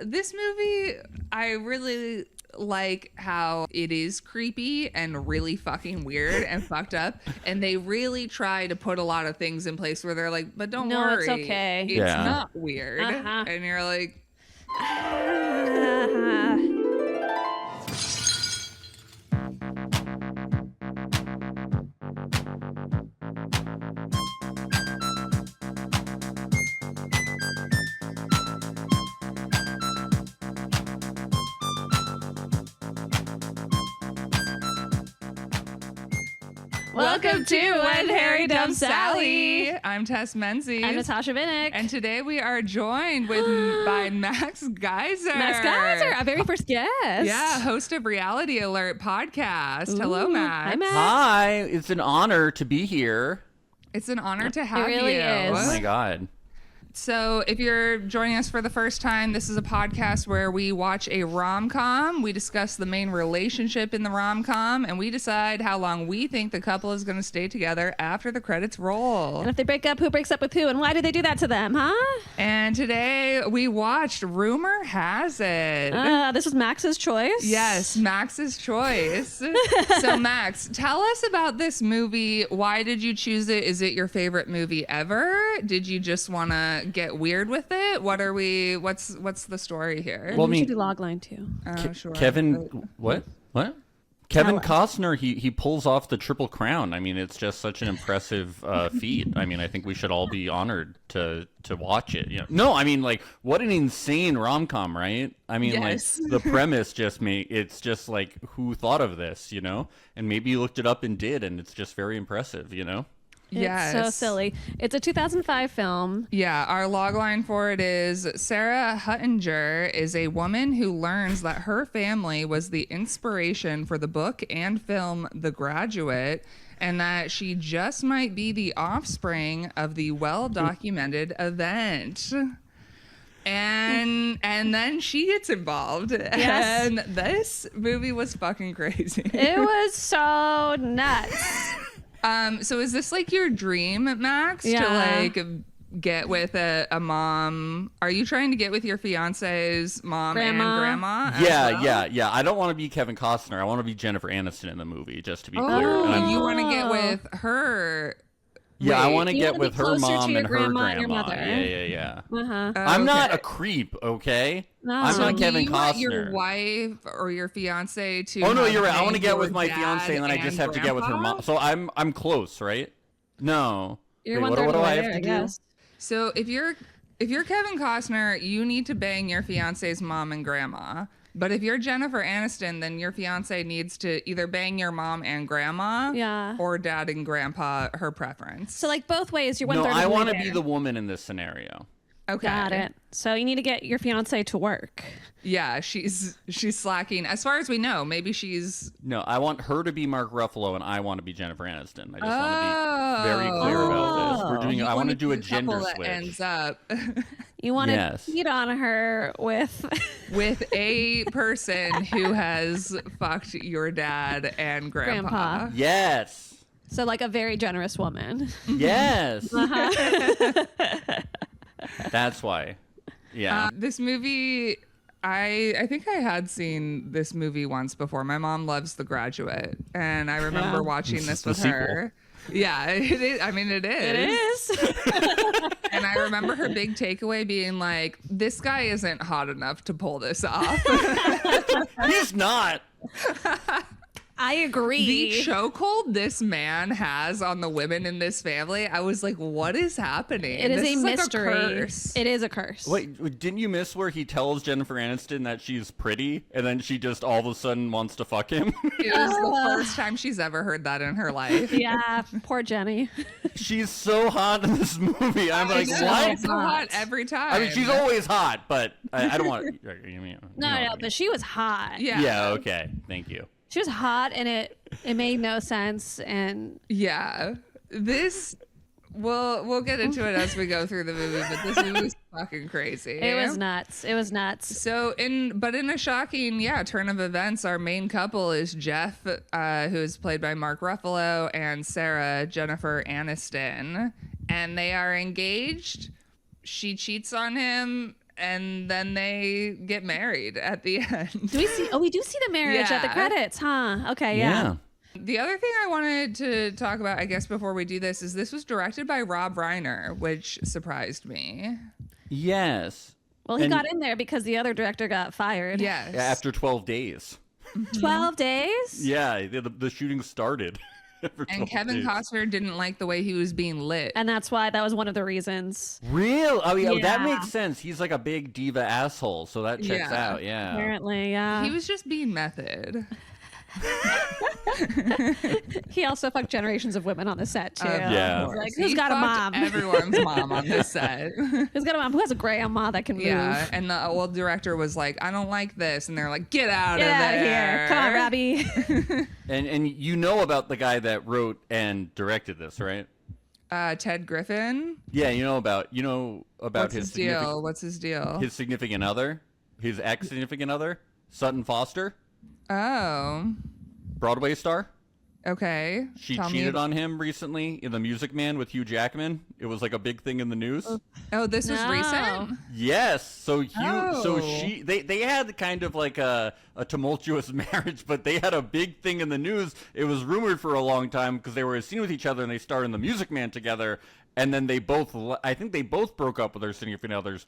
this movie, I really like how it is creepy and really fucking weird and fucked up, and they really try to put a lot of things in place where they're like, but don't worry, it's okay. It's Yeah. not weird. And you're like, Welcome to When Harry Dumped Sally. I'm Tess Menzies. I'm Natasha Vinnick. And today we are joined by Max Gieser. Max Gieser, our very first guest. Yeah, host of Reality Alert podcast. Hello, Ooh, Max. Hi, Max. Hi, it's an honor to be here. It's an honor to have you. It really is. Oh my God. So if you're joining us for the first time, this is a podcast where we watch a rom-com. We discuss the main relationship in the rom-com, and we decide how long we think the couple is going to stay together after the credits roll. And if they break up, who breaks up with who, and why do they do that to them, huh? And today we watched Rumor Has It. This was Max's choice. Yes, Max's choice. So Max, tell us about this movie. Why did you choose it? Is it your favorite movie ever? Did you just want to get weird with it? What's the story here? And Well, we I should mean, do Logline too. Sure. Kevin, what? Kevin Tell us. Costner, he pulls off the Triple Crown. I mean, it's just such an impressive feat. I mean, I think we should all be honored to watch it. You know? No, I mean, like, what an insane rom-com, right? I mean, Yes. like, the premise it's just like, who thought of this, you know? And maybe you looked it up and did, and it's just very impressive, you know? Yes. It's so silly. It's a 2005 film. Yeah, our logline for it is Sarah Huttinger is a woman who learns that her family was the inspiration for the book and film The Graduate, and that she just might be the offspring of the well-documented event. And then she gets involved. Yes. And this movie was fucking crazy. It was so nuts. So is this like your dream, Max? Yeah. To like get with a mom? Are you trying to get with your fiance's mom and grandma? as well? Yeah. I don't want to be Kevin Costner. I want to be Jennifer Aniston in the movie, just to be clear. Oh, And I'm- you want to get with her? Yeah, I Wait, want to you get wanna be with her closer to mom your and her grandma and your grandma. mother. Yeah. Uh-huh. I'm not Okay. a creep, okay? No. I'm So not Do Kevin you want Costner. your wife or your fiance to? Oh no, have you're right. I want to banged get your with my dad fiance, and then I just have to get with her grandpa? mom. So I'm close, right? No. You're Wait, one-third what of do the I way have there, to I do? guess. So if you're Kevin Costner, you need to bang your fiance's mom and grandma. But if you're Jennifer Aniston, then your fiance needs to either bang your mom and grandma, Yeah. or dad and grandpa, her preference. So like both ways, you're one No, third. I want want to be the woman in this scenario. Okay. Got it. So you need to get your fiance to work. Yeah, she's slacking. As far as we know, maybe she's. No, I want her to be Mark Ruffalo, and I want to be Jennifer Aniston. I just want to be very clear about this. We're doing. You I want wanna to do a be the gender couple that switch. ends up You want to Yes. cheat on her with. with a person who has fucked your dad and grandpa. Yes. So like a very generous woman. Yes. Uh-huh. That's why. Yeah. This movie, I think I had seen this movie once before. My mom loves The Graduate, and I remember Yeah. watching This this is the with sequel. her. Yeah, it is. I mean, it is. It is. And I remember her big takeaway being like, "This guy isn't hot enough to pull this off." He's not. I agree. The chokehold this man has on the women in this family, I was like, what is happening? It is This a like mystery. curse. It is a curse. Wait, didn't you miss where he tells Jennifer Aniston that she's pretty, and then she just all of a sudden wants to fuck him? It was the first time she's ever heard that in her life. Yeah, poor Jenny. She's so hot in this movie. I'm like, I know, what? she's so hot every time. I mean, she's always hot, but I don't want. You mean, No, but she was hot. Yeah. Yeah. Okay. Thank you. She was hot, and it made no sense. And Yeah. This we'll get into it as we go through the movie, but this movie was fucking crazy. it was nuts. It was nuts. So in a shocking, turn of events, our main couple is Jeff, who is played by Mark Ruffalo, and Sarah, Jennifer Aniston, and they are engaged. She cheats on him, and then they get married at the end. Do we see? Oh, we do see the marriage at the Yeah. credits, huh? Okay, yeah. The other thing I wanted to talk about, I guess, before we do this, is this was directed by Rob Reiner, which surprised me. Yes. Well, he And- got in there because the other director got fired. Yes. After 12 days. 12 days? Yeah, the shooting started. after And 12 Kevin days. Costner didn't like the way he was being lit. And that's why that was one of the reasons. Real? Oh, yeah, that Yeah. makes sense. He's like a big diva asshole, so that checks Yeah. out. Yeah. Apparently, yeah. He was just being method. He also fucked generations of women on the set, too. Yeah. Of course. Like, who's He got a fucked mom? Everyone's mom on this set. Who's got a mom? Who has a grandma that can move? Yeah, and the old director was like, "I don't like this," and they're like, "Get out Get of out of there! here. Come on, Robbie. And you know about the guy that wrote and directed this, right? Ted Griffin. Yeah, you know about What's his significant deal? What's his deal? his significant other, his ex significant other, Sutton Foster, Oh, Broadway star. okay. She Tell me cheated about- on him recently in The Music Man with Hugh Jackman. It was like a big thing in the news. Oh, this was No. recent. Yes. So so Oh. they had kind of like a tumultuous marriage, but they had a big thing in the news. It was rumored for a long time because they were seen with each other and they starred in The Music Man together. And then I think they both broke up with their significant others.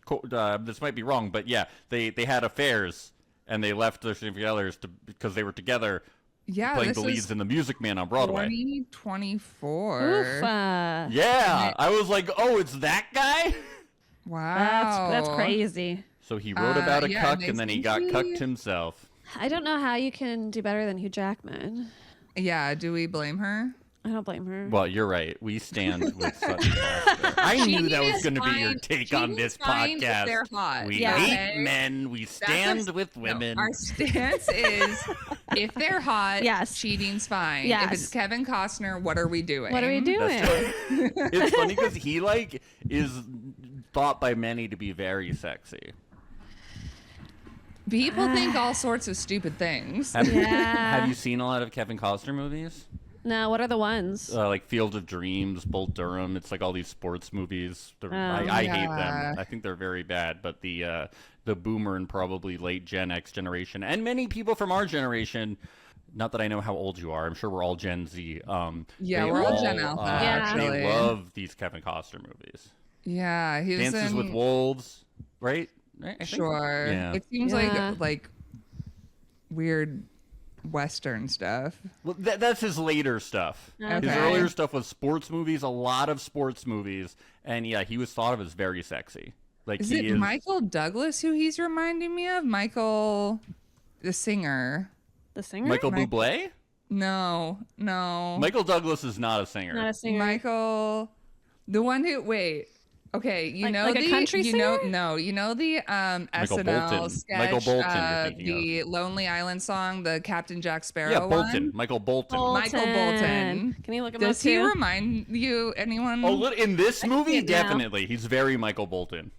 This might be wrong, but yeah, they had affairs and they left their significant others because they were together Yeah, playing this the leads is in The Music Man on Broadway. 2024. Oof. Yeah, I was like, oh, it's that guy? Wow, That's crazy. So he wrote about a yeah, cuck and they and then he seem got to be- cucked himself. I don't know how you can do better than Hugh Jackman. Yeah, do we blame her? I don't blame her. Well, you're right. We stand with Sutton Foster. I knew that was going to be your take on this fine if podcast. they're hot. We Yeah. hate Okay? men. We stand with No, women. our stance is if they're hot, Yes. cheating's fine. If Yes. it's Kevin Costner, what are we doing? What are we doing? It's funny because he is thought by many to be very sexy. People think all sorts of stupid things. Have, Yeah. have you seen a lot of Kevin Costner movies? No, what are the ones? Like Field of Dreams, Bull Durham. It's like all these sports movies. I hate Yeah. them. I think they're very bad. But the boomer and probably late Gen X generation, and many people from our generation. Not that I know how old you are. I'm sure we're all Gen Z. Yeah, they we're all Gen Alpha, actually. They love these Kevin Costner movies. Yeah, he was Dances in, with Wolves, right? I think. Sure. Yeah. It seems Yeah. like weird Western stuff. Well, that's his later stuff. His Okay. earlier stuff was sports movies, a lot of sports movies, and yeah, he was thought of as very sexy. Like Is he it is. Michael Douglas who he's reminding me of? Michael, the singer. The singer? Michael Bublé? No. Michael Douglas is not a singer. Not a singer. Michael, the one who okay, you Like- know like a the country you singer? know the Michael SNL Bolton. sketch, Michael Bolton you're thinking the Lonely Island song, the Captain Jack Sparrow Yeah, Bolton. one. Michael Bolton. Michael Bolton. Can you look him Does up he too? remind you anyone? In this movie, see it now. definitely. He's very Michael Bolton.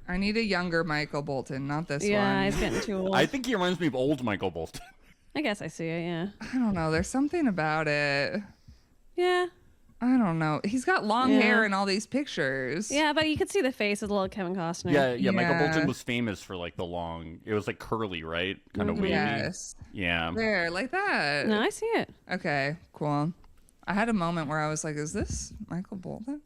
I need a younger Michael Bolton, not this Yeah, one. he's getting too old. I think he reminds me of old Michael Bolton. I guess I see it, yeah. I don't know. There's something about it. Yeah. I don't know. He's got long Yeah. hair in all these pictures. Yeah, but you could see the face of little Kevin Costner. Yeah, Michael Yeah. Bolton was famous for like the long. It was like curly, right? Kind of wavy. Yes. Yeah. There, like that. No, I see it. Okay, cool. I had a moment where I was like, is this Michael Bolton?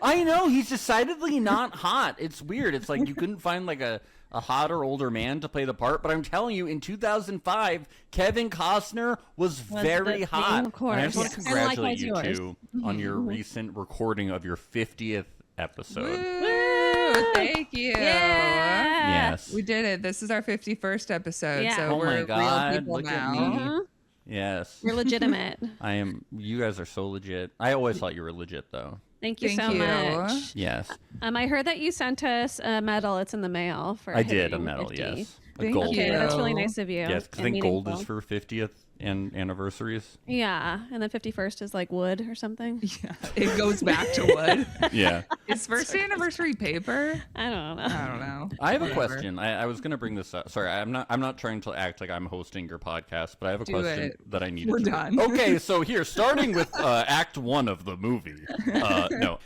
I know he's decidedly not hot. It's weird. It's like you couldn't find like a hotter older man to play the part. But I'm telling you, in 2005, Kevin Costner was very the hot. thing, of course. And I just want to And congratulate you likewise two on your recent recording of your 50th episode. Woo, thank you. Yeah. Yes. We did it. This is our 51st episode, Yeah. so Oh my we're God, real people look at now. me. Mhm. Yes. You're legitimate. I am. You guys are so legit. I always thought you were legit, though. Thank you Thank so you. much. Yes. I heard that you sent us a medal. It's in the mail for I did a hitting medal, 50. yes. A Thank gold you. Okay, medal. that's really nice of you. Yes, because I and think gold is meaningful. for 50th and anniversaries. Yeah, and then 51st is like wood or something. Yeah, it goes back to wood. Yeah. Is first anniversary paper? I don't know. I don't know. I have a Whatever. question. I was going to bring this up. Sorry, I'm not trying to act like I'm hosting your podcast, but I have a Do question it. that I need. We're done. Okay, so here, starting with Act 1 of the movie. No.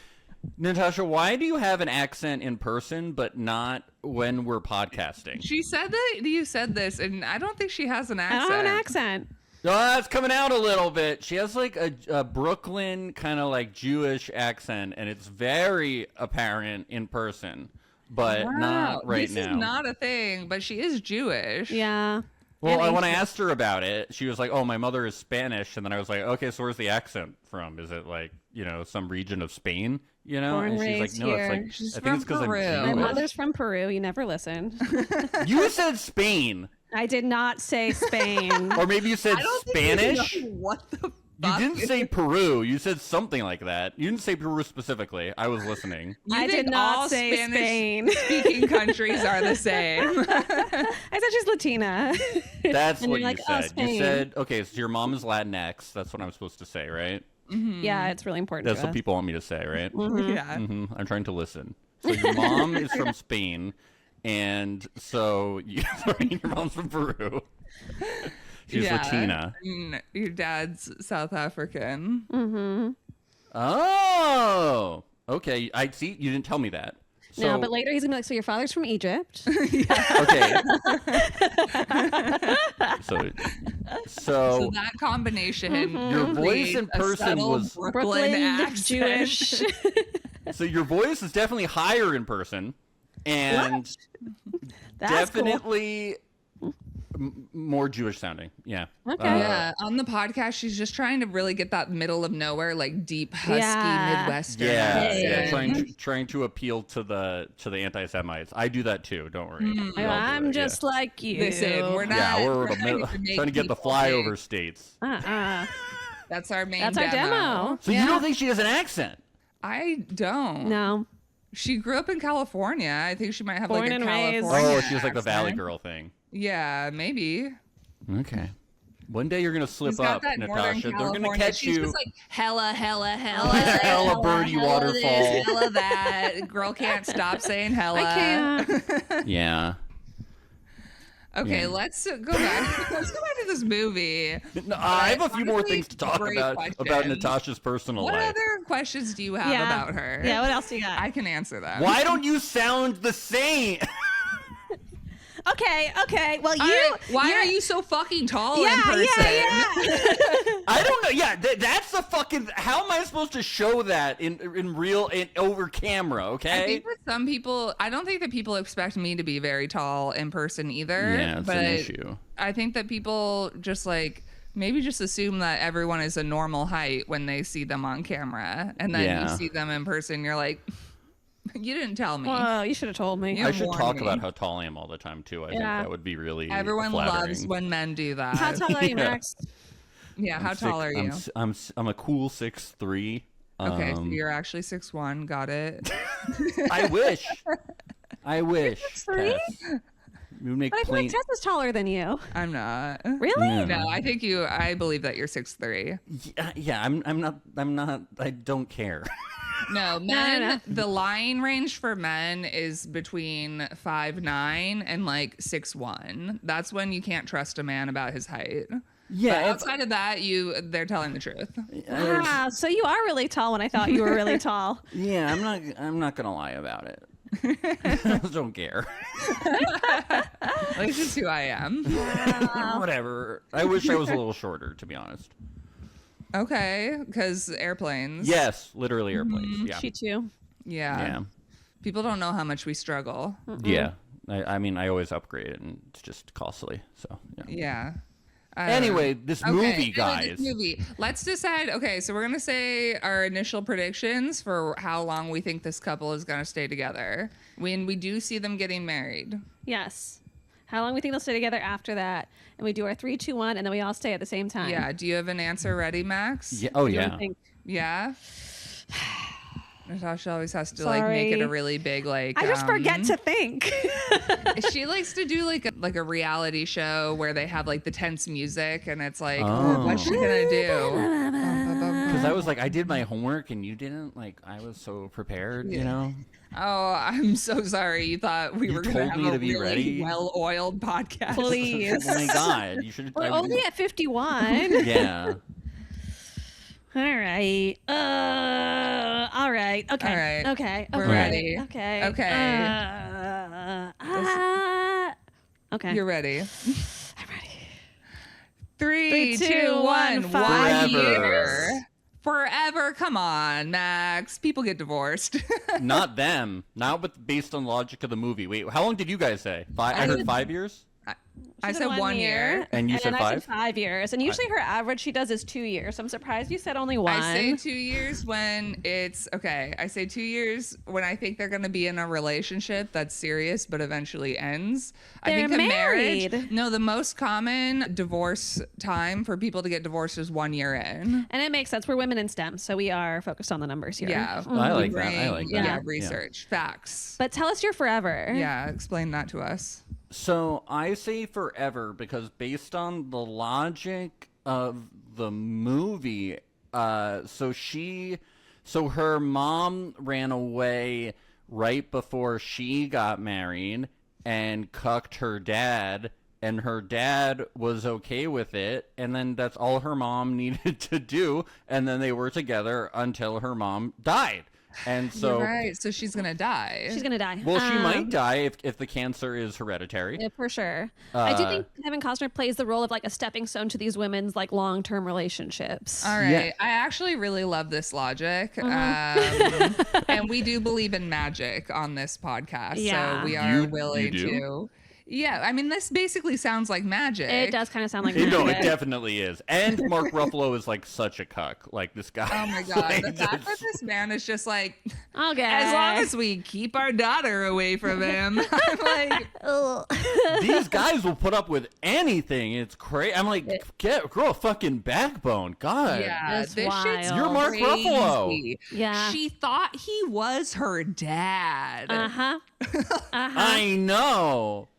Natasha, why do you have an accent in person but not when we're podcasting? She said that you said this, and I don't think she has an I accent. don't have an accent. Oh, it's coming out a little bit. She has like a Brooklyn kind of like Jewish accent, and it's very apparent in person, but not right now. This is not a thing, but she is Jewish. Yeah. Well, when I asked her about it, she was like, "Oh, my mother is Spanish," and then I was like, "Okay, so where's the accent from? Is it like some region of Spain?" Born and she's like, raised "No, here. it's like She's I think it's from because I'm Peru. Jewish." My mother's from Peru. You never listened. You said Spain, I did not say Spain. or maybe you said I don't Spanish. think you know what the fuck. You didn't say Peru. You said something like that. You didn't say Peru specifically. I was listening. I think did not all say Spain. Speaking countries are the same. I said she's Latina. That's And what you're you like, oh, said. Spain. You said, okay, so your mom is Latinx. That's what I'm supposed to say, right? Yeah, it's really important. That's to what us. people want me to say, right? Yeah. I'm trying to listen. So your mom is from Spain, and so sorry, your mom's from Peru. She's Latina. And your dad's South African. Oh, okay. I see. You didn't tell me that. So, No, but later he's gonna be like, so your father's from Egypt. okay. So So that combination, your voice creates in a person subtle was Brooklyn accent. Jewish. so your voice is definitely higher in person, and That's cool. definitely more Jewish sounding. Yeah. Okay. Yeah, on the podcast, she's just trying to really get that middle of nowhere, like deep husky Yeah. Midwestern. Yeah, accent. trying to appeal to the anti-Semites. I do that too. Don't worry. We all do I'm it, just like you. Listen, we're not. yeah, we're trying to make trying to get the people flyover think. states. That's our main. That's our demo. So you don't think she has an accent? I don't. No. She grew up in California. I think she might have Born like a and raised. California. Oh, she was like the Valley accent. Girl thing. Yeah, maybe. Okay. One day you're gonna slip She's got up, that Northern Natasha. They're gonna California. catch She's you. just like hella, Hella birdie hella waterfall. This, hella that. Girl can't stop saying hella. I can't. Yeah. Okay, Yeah. let's go back. Let's go back to this movie. No, I have a few more honestly, things to talk great about question. Natasha's personal What life. other questions do you have Yeah. about her? Yeah, what else you got? I can answer that. Why don't you sound the same? Okay. Well, Oh, Are you so fucking tall in Yeah, person? I don't know. Yeah, that's the fucking. How am I supposed to show that in real over camera? Okay. I think that some people, I don't think that people expect me to be very tall in person either. Yeah, it's but an issue. I think that people just like maybe just assume that everyone is a normal height when they see them on camera, and then Yeah. you see them in person, you're like, you didn't tell me. Well, you should have told me. Yeah. I should warn talk me. about how tall I am all the time too. I think Yeah. that would be really Everyone flattering. loves when men do that. How tall are you, Yeah. Max? Yeah, how tall are you? I'm a cool 6'3". Okay, so you're actually 6'1". Got it. I wish. I wish. 6'3"? Tess. You make But I feel plain. like Tess is taller than you. I'm not. Really? Yeah. No, I believe that you're 6'3". Yeah, I'm not. I don't care. No, men. no. The line range for men is between 5'9" and like 6'1". That's when you can't trust a man about his height. But Yeah. outside of that, they're telling the truth. Wow, so you are really tall when I thought you were really tall. Yeah, I'm not gonna lie about it. I just don't care. That's just who I am. Whatever. I wish I was a little shorter, to be honest. Okay, because airplanes. Yes, literally airplanes. Yeah. She too. Yeah. Yeah. People don't know how much we struggle. Yeah. I mean, I always upgrade it, and it's just costly. So. Yeah. Yeah. Anyway, this movie, guys. This movie. Let's decide. Okay, so we're gonna say our initial predictions for how long we think this couple is gonna stay together. When we do see them getting married. Yes. How long we think they'll stay together after that? And we do our 3, 2, 1, and then we all stay at the same time. Yeah. Do you have an answer ready, Max? Yeah. Oh What do you yeah. think? Yeah. Natasha always has to like make it a Sorry. really big like. I just forget to think. She likes to do like a reality show where they have like the tense music and it's like, Oh. what's she gonna do? Because I was like, I did my homework, and you didn't. Like, I was so prepared. You know. Oh, I'm so sorry. You thought we You were gonna told have me a to be really ready. well-oiled podcast. Please. Oh my god! You should. We're only at 51. Yeah. All right. All right. Okay. All right. Okay. We're Okay. ready. Okay. Okay. You're ready. I'm ready. 3, 3, 2, 2, 1. 1, 1 Forever. year. Forever. Come on, Max. People get divorced. Not them. Not based on the logic of the movie. Wait, how long did you guys say? I heard 5 years. I said 1 year. And you said then I said 5? 5 years. And usually her average she does is 2 years. So I'm surprised you said only 1. I say 2 years when it's okay. I say 2 years when I think they're going to be in a relationship that's serious but eventually ends. I They're think a married. marriage. No, the most common divorce time for people to get divorced is 1 year in. And it makes sense. We're women in STEM, so we are focused on the numbers here. Yeah, I like we that. I like that. Yeah, Yeah. research, facts. But tell us your forever. Yeah, explain that to us. So I say forever because based on the logic of the movie, so her mom ran away right before she got married and cucked her dad, and her dad was okay with it, and then that's all her mom needed to do, and then they were together until her mom died. And so, You're right. So she's gonna die. She's going to die. well, she might die if the cancer is hereditary. Yeah, for sure. I do think Kevin Costner plays the role of like a stepping stone to these women's like long-term relationships. All right. Yeah. I actually really love this logic. And we do believe in magic on this podcast. Yeah. So we are You willing do? to. Yeah. I mean, this basically sounds like magic. It does kind of sound like No, it magic. definitely is. And Mark Ruffalo is like such a cuck. Like this guy. Oh my God. like, The fact that just- this man is just like, Okay. as long as we keep our daughter away from him. I'm like, Ugh. these guys will put up with anything. It's crazy. I'm like, grow a fucking backbone. God. yeah, It's this shit's wild. You're Mark crazy. Ruffalo. Yeah. She thought he was her dad. Uh-huh. I know.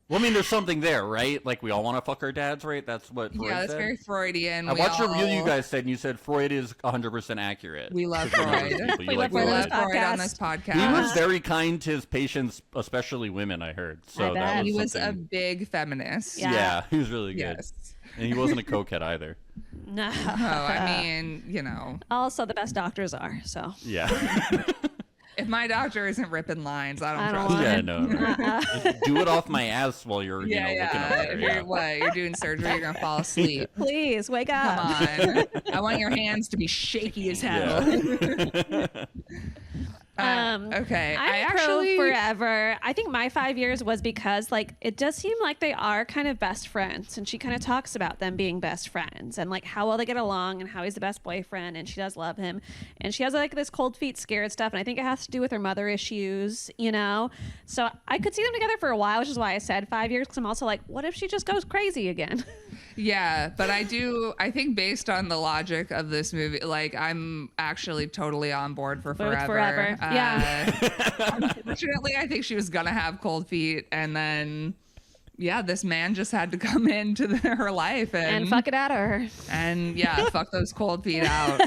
Well, I mean, there's something there, right? Like we all want to fuck our dads, right? That's what Freud Yeah, that's said. very Freudian. I We watched a all- review you guys said, and you said Freud is 100% accurate. We love 'Cause you know Freud. those people. You We like love We Freud. love Freud. Freud on podcast. this podcast. He was very kind to his patients, especially women, I heard. So I that bet. was He was a something. big feminist. Yeah. Yeah, he was really good. Yes. And he wasn't a cokehead either. No. Oh, I mean, you know, Also, the best doctors are, so. Yeah. if my doctor isn't ripping lines, I I don't don't trust want him. Yeah, no. Just do it off my ass while you're, Yeah, looking yeah. over If there. you're Yeah. what? You're doing surgery, you're gonna fall asleep. Please, wake Come up. on. I want your hands to be shaky as hell. Yeah. Okay. I I'm actually pro forever. I think my 5 years was because like it does seem like they are kind of best friends, and she kind of talks about them being best friends and like how well they get along and how he's the best boyfriend, and she does love him, and she has like this cold feet scared stuff, and I think it has to do with her mother issues, you know. So I could see them together for a while, which is why I said 5 years, because I'm also like, what if she just goes crazy again? Yeah, but I think based on the logic of this movie, like I'm actually totally on board for Both forever. forever. Yeah. Unfortunately, I think she was gonna have cold feet, and then yeah, this man just had to come into her life And fuck it out of her. and yeah, fuck those cold feet out.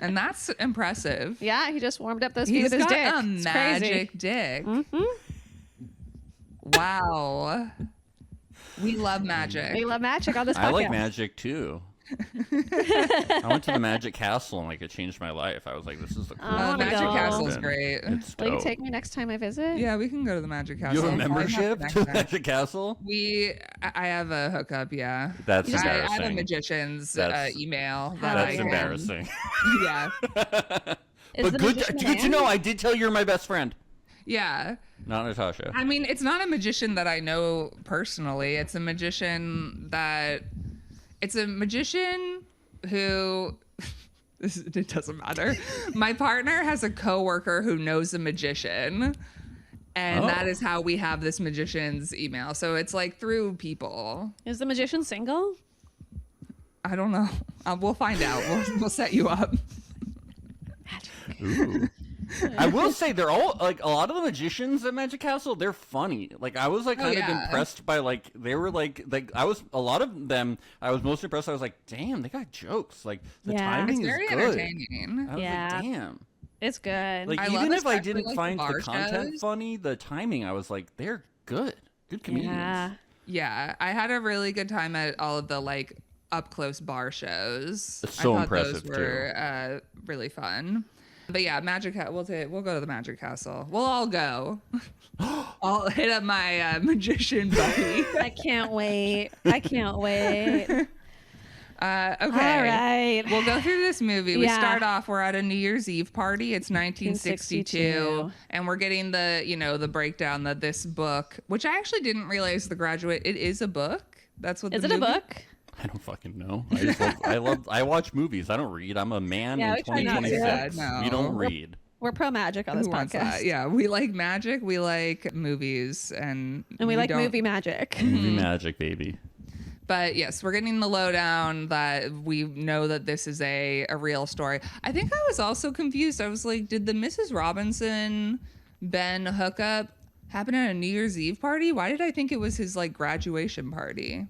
And that's impressive. Yeah, he just warmed up those feet He's with his got dick. a It's magic crazy. dick. Mm-hmm. Wow. We love magic. We love magic on this podcast. I like magic too. I went to the Magic Castle and like it changed my life. I was like, this is the coolest wanna thing Magic I've go. ever Castle's been. great. It's Will you dope. take me next time I visit? Yeah, we can go to the Magic Castle. You have a I'll have membership next to the time. Magic Castle? I have a hookup, yeah. That's I have a embarrassing. magician's That's- email that That's I can- embarrassing. Yeah, Is But the good magician a to man? know. I did tell you're my best friend, yeah. not Natasha. I mean, it's not a magician that I know personally. It's a magician who it doesn't matter. My partner has a coworker who knows a magician. And Oh. that is how we have this magician's email. So it's like through people. Is the magician single? I don't know. We'll find out. We'll set you up. Ooh. I will say they're all like a lot of the magicians at Magic Castle. They're funny. Like I was like kind of yeah. impressed by like they were like I was a lot of them. I was most impressed. I was like, damn, they got jokes. Like the Yeah. timing It's is very good. entertaining. I was Yeah. like, damn. It's good. Like I love even if I especially, didn't like, find the the bar content shows. funny, the timing, I was like, they're good. Good comedians. yeah. Yeah, I had a really good time at all of the like up close bar shows. It's so I thought impressive, those were really fun. But yeah, we'll go to the Magic Castle. We'll all go. I'll hit up my magician buddy. I can't wait. Okay. All right. We'll go through this movie. We Yeah. start off, we're at a New Year's Eve party. It's 1962. 1962. And we're getting the breakdown that this book, which I actually didn't realize, The Graduate, it is a book. That's what Is the it a movie- book? I don't fucking know. I watch movies. I don't read. I'm a man Yeah, in we try not to. 2026. Yeah, no. We don't read. We're pro magic on this Who wants podcast. that? Yeah, we like magic. We like movies. And And we like don't- movie magic. Movie magic, baby. But yes, we're getting the lowdown that we know that this is a real story. I think I was also confused. I was like, did the Mrs. Robinson Ben hookup happen at a New Year's Eve party? Why did I think it was his like graduation party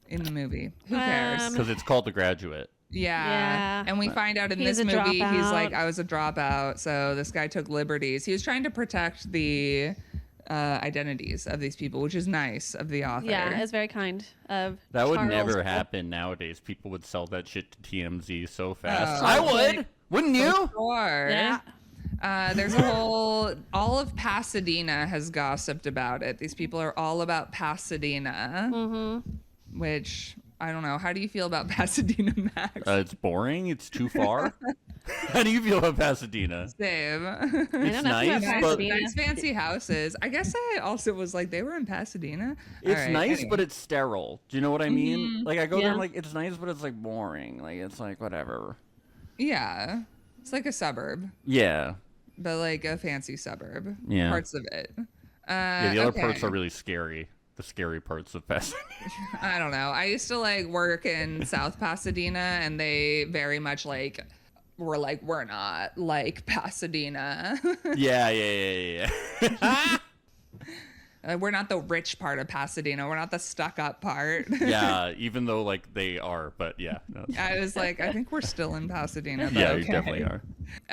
in the movie? Who cares? Because it's called The Graduate. Yeah. And we find out in He's this a movie, he's dropout. like, I was a dropout. So this guy took liberties. He was trying to protect the identities of these people, which is nice of the author. Yeah, it's very kind of That would Charles. never happen nowadays. People would sell that shit to TMZ so fast. Oh. I would. Wouldn't you? Sure. Yeah. There's all of Pasadena has gossiped about it. These people are all about Pasadena, which I don't know. How do you feel about Pasadena, Max? It's boring. It's too far. How do you feel about Pasadena? Same. I It's know nothing nice, about but Pasadena. Nice fancy houses. I guess I also was like, they were in Pasadena. All it's right, nice, anyway. but it's sterile. Do you know what I mean? Like I go there, Yeah. and like it's nice, but it's like boring. Like it's like whatever. Yeah, it's like a suburb, Yeah. but like a fancy suburb. Yeah. Parts of it. Yeah. The other Okay. parts are really scary. The scary parts of Pasadena. I don't know. I used to like work in South Pasadena, and they very much like were like, we're not like Pasadena. Yeah. We're not the rich part of Pasadena. We're not the stuck up part. Yeah. Even though like they are, but yeah. No, I was like, I think we're still in Pasadena. But yeah, okay. you definitely are.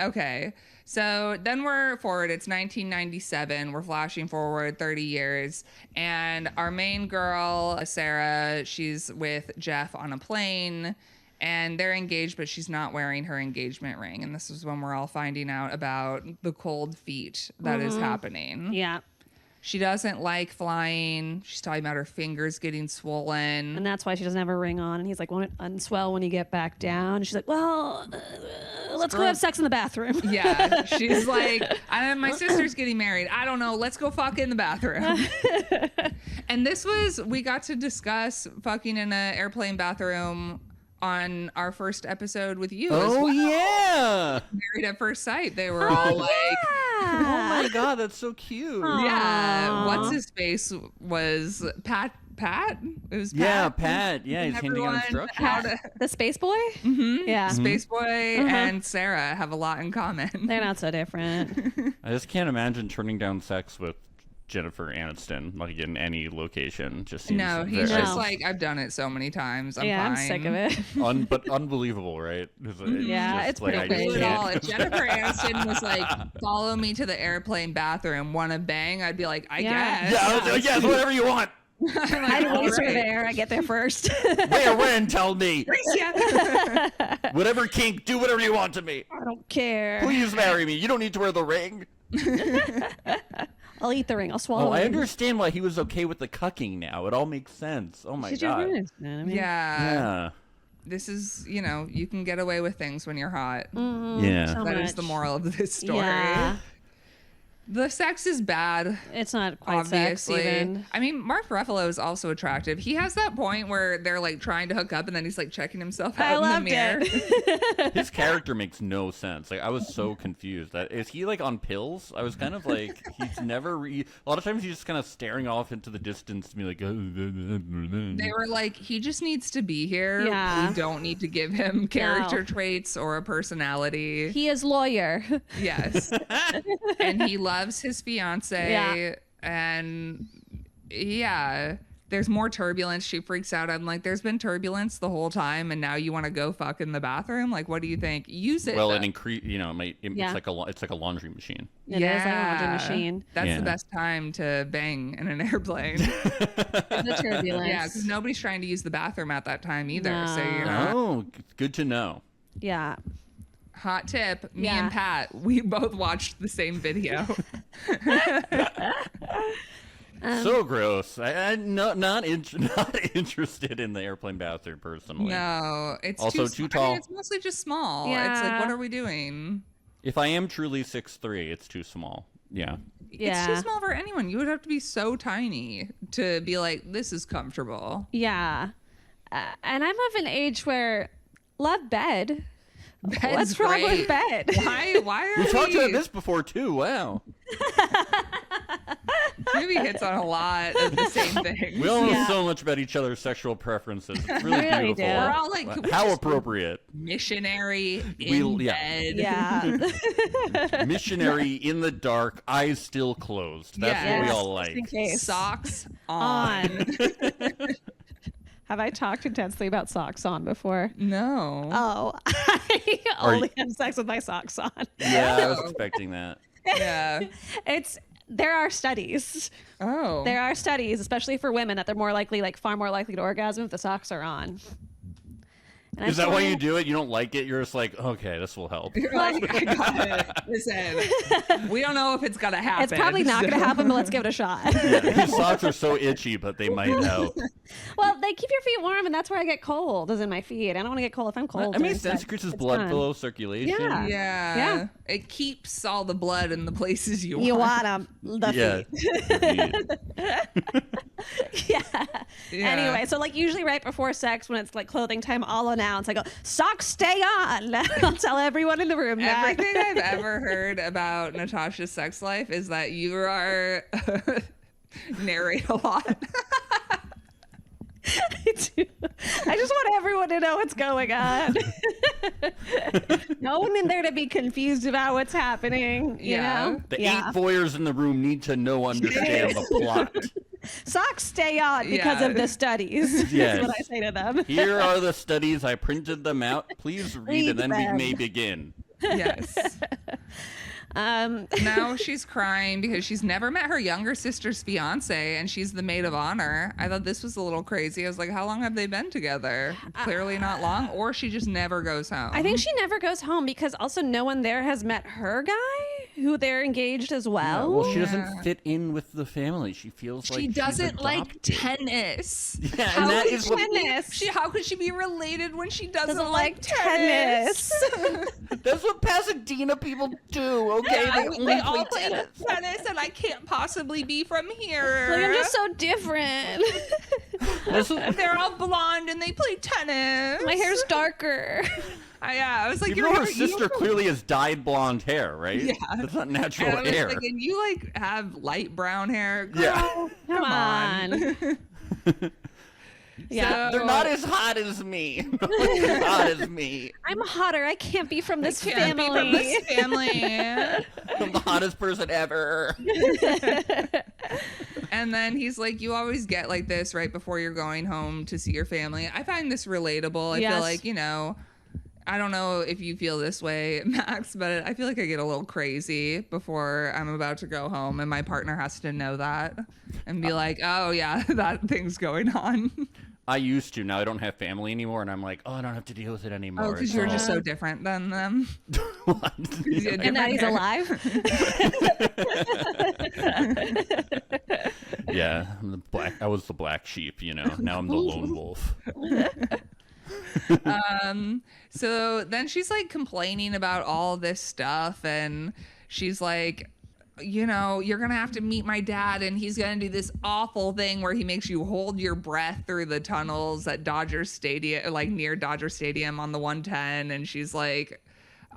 Okay. So then we're forward. It's 1997. We're flashing forward 30 years. And our main girl, Sarah, she's with Jeff on a plane. And they're engaged, but she's not wearing her engagement ring. And this is when we're all finding out about the cold feet that is happening. Yeah. She doesn't like flying. She's talking about her fingers getting swollen. And that's why she doesn't have a ring on. And he's like, won't it unswell when you get back down? And she's like, well, let's go have sex in the bathroom. Yeah, she's like, my sister's getting married. I don't know. Let's go fuck in the bathroom. And we got to discuss fucking in an airplane bathroom on our first episode with you. as Oh well. yeah. Married at First Sight. They were all like, Oh my god, that's so cute. yeah. Aw. What's his face was Pat? It was Pat. Yeah, Pat. Yeah, he's handing Everyone out instructions. how to- The space boy? Mm-hmm. Yeah. Space Boy and Sarah have a lot in common. They're not so different. I just can't imagine turning down sex with Jennifer Aniston, like in any location. Just seems No, he's very- just like, I've done it so many times. I'm yeah, fine. I'm sick of it. but unbelievable, right? Yeah, it's pretty I Do just it all. can't. If Jennifer Aniston was like, follow me to the airplane bathroom, want to bang? I'd be like, I Yeah. guess. Yeah, I was like, yes, whatever you want. I race her Right. there. I get there first. Where, when? Tell me. Yeah. Whatever kink, do whatever you want to me. I don't care. Please marry me. You don't need to wear the ring. I'll eat the ring. I'll swallow Oh, I it. understand why he was okay with the cucking now. It all makes sense. Oh my She's god. your man. I mean, Yeah. This is, you can get away with things when you're hot. Yeah. so That is much. the moral of this story. Yeah. The sex is bad. It's not quite sex Obviously, even. I mean, Mark Ruffalo is also attractive. He has that point where they're like trying to hook up, and then he's like checking himself out I in the loved mirror. it. His character makes no sense. Like I was so confused. That is he like on pills? I was kind of like he's never. A lot of times he's just kind of staring off into the distance to me like. They were like, he just needs to be here. Yeah. We don't need to give him character traits or a personality. He is lawyer. Yes. And he loves his fiance. Yeah. And yeah, there's more turbulence. She freaks out. I'm like, there's been turbulence the whole time, and now you want to go fuck in the bathroom? Like, what do you think? Use it. Well, though. it increase. You know, it's like a laundry machine. It is like a laundry machine. That's the best time to bang in an airplane. The turbulence. Yeah, because nobody's trying to use the bathroom at that time either. No. So you know. Oh, good to know. Yeah. Hot tip: me and Pat, we both watched the same video. So gross. I'm not interested in the airplane bathroom personally. No, it's also too tall. I mean, it's mostly just small. Yeah. It's like, what are we doing? If I am truly 6'3", it's too small. Yeah. It's too small for anyone. You would have to be so tiny to be like, this is comfortable. Yeah. And I'm of an age where love bed. Bed's What's wrong great. with bed? Why are We talked we? about this before too. Wow. Maybe hits on a lot of the same things. We all know so much about each other's sexual preferences. It's really We really beautiful. do. We're all like, can we how just appropriate. missionary in bed. Yeah. Missionary in the dark, eyes still closed. That's Yes. what we all Just in like. case. Socks on. Have I talked intensely about socks on before? No. Oh, I only have sex with my socks on. Yeah, I was expecting that. Yeah. There are studies. Oh. There are studies, especially for women, that they're more likely, like far more likely to orgasm if the socks are on. And Is that why you do it? You don't like it? You're just like, okay, this will help. You're like, I got it. Listen, we don't know if it's gonna happen. It's probably not going to so- happen, but let's give it a shot. Yeah, these socks are so itchy, but they might help. Well, they keep your feet warm, and that's where I get cold, is in my feet. I don't want to get cold if I'm cold. I mean, during sense sex. increases It's blood fun. flow, circulation. Yeah. Yeah. It keeps all the blood in the places you want. You want them, the feet. Yeah. Yeah. Anyway, so like usually right before sex, when it's like clothing time, I'll announce, I go, socks stay on. I'll tell everyone in the room that. Everything I've ever heard about Natasha's sex life is that you are narrate a lot. I do. I just want everyone to know what's going on. No one in there to be confused about what's happening. You know? The 8 voyeurs in the room need to understand the plot. Socks stay on because of the studies. Yes. That's what I say to them. Here are the studies. I printed them out. Please read and then we them. may begin. Yes. Now she's crying because she's never met her younger sister's fiance and she's the maid of honor. I thought this was a little crazy. I was like, how long have they been together? Clearly not long, or she just never goes home. I think she never goes home because also no one there has met her guy who they're engaged as well. Well, she doesn't fit in with the family. She feels like she doesn't she's like adopted. tennis. Yeah, and that is what How could she be related when she doesn't like tennis? that's what Pasadena people do. Okay, They all play tennis, and I can't possibly be from here. Like, I'm just so different. They're all blonde and they play tennis. My hair's darker. I was like, Even though her sister clearly has dyed blonde hair, right? Yeah. That's not natural and I was hair. like, and you like have light brown hair. Girl, Yeah. Come on. Yeah. They're not as hot as me. No one's as hot as me. I'm hotter. I can't be from this Can't be family. from this family. I'm the hottest person ever. And then he's like, you always get like this right before you're going home to see your family. I find this relatable. I Yes. feel like, you know, I don't know if you feel this way, Max, but I feel like I get a little crazy before I'm about to go home, and my partner has to know that and be like, oh, yeah, that thing's going on. I used to. Now I don't have family anymore, and I'm like, oh, I don't have to deal with it anymore. Oh, because you're just so different than them. What? And that he's alive. Yeah, I'm the black. I was the black sheep, you know. Now I'm the lone wolf. So then she's like complaining about all this stuff, and she's like, you know, you're gonna have to meet my dad, and he's gonna do this awful thing where he makes you hold your breath through the tunnels at Dodger Stadium, like near Dodger Stadium on the 110. And she's like,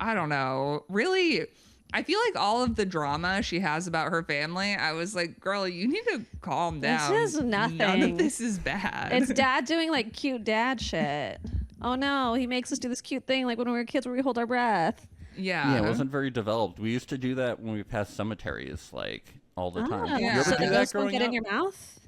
I don't know, really. I feel like all of the drama she has about her family, I was like, girl, you need to calm down. This is nothing. None of this is bad. It's dad doing like cute dad shit. Oh no, he makes us do this cute thing like when we were kids where we hold our breath. Yeah. Yeah, it wasn't very developed. We used to do that when we passed cemeteries, like all the time. Yeah. You ever So do the that ghost won't growing get up? in your mouth?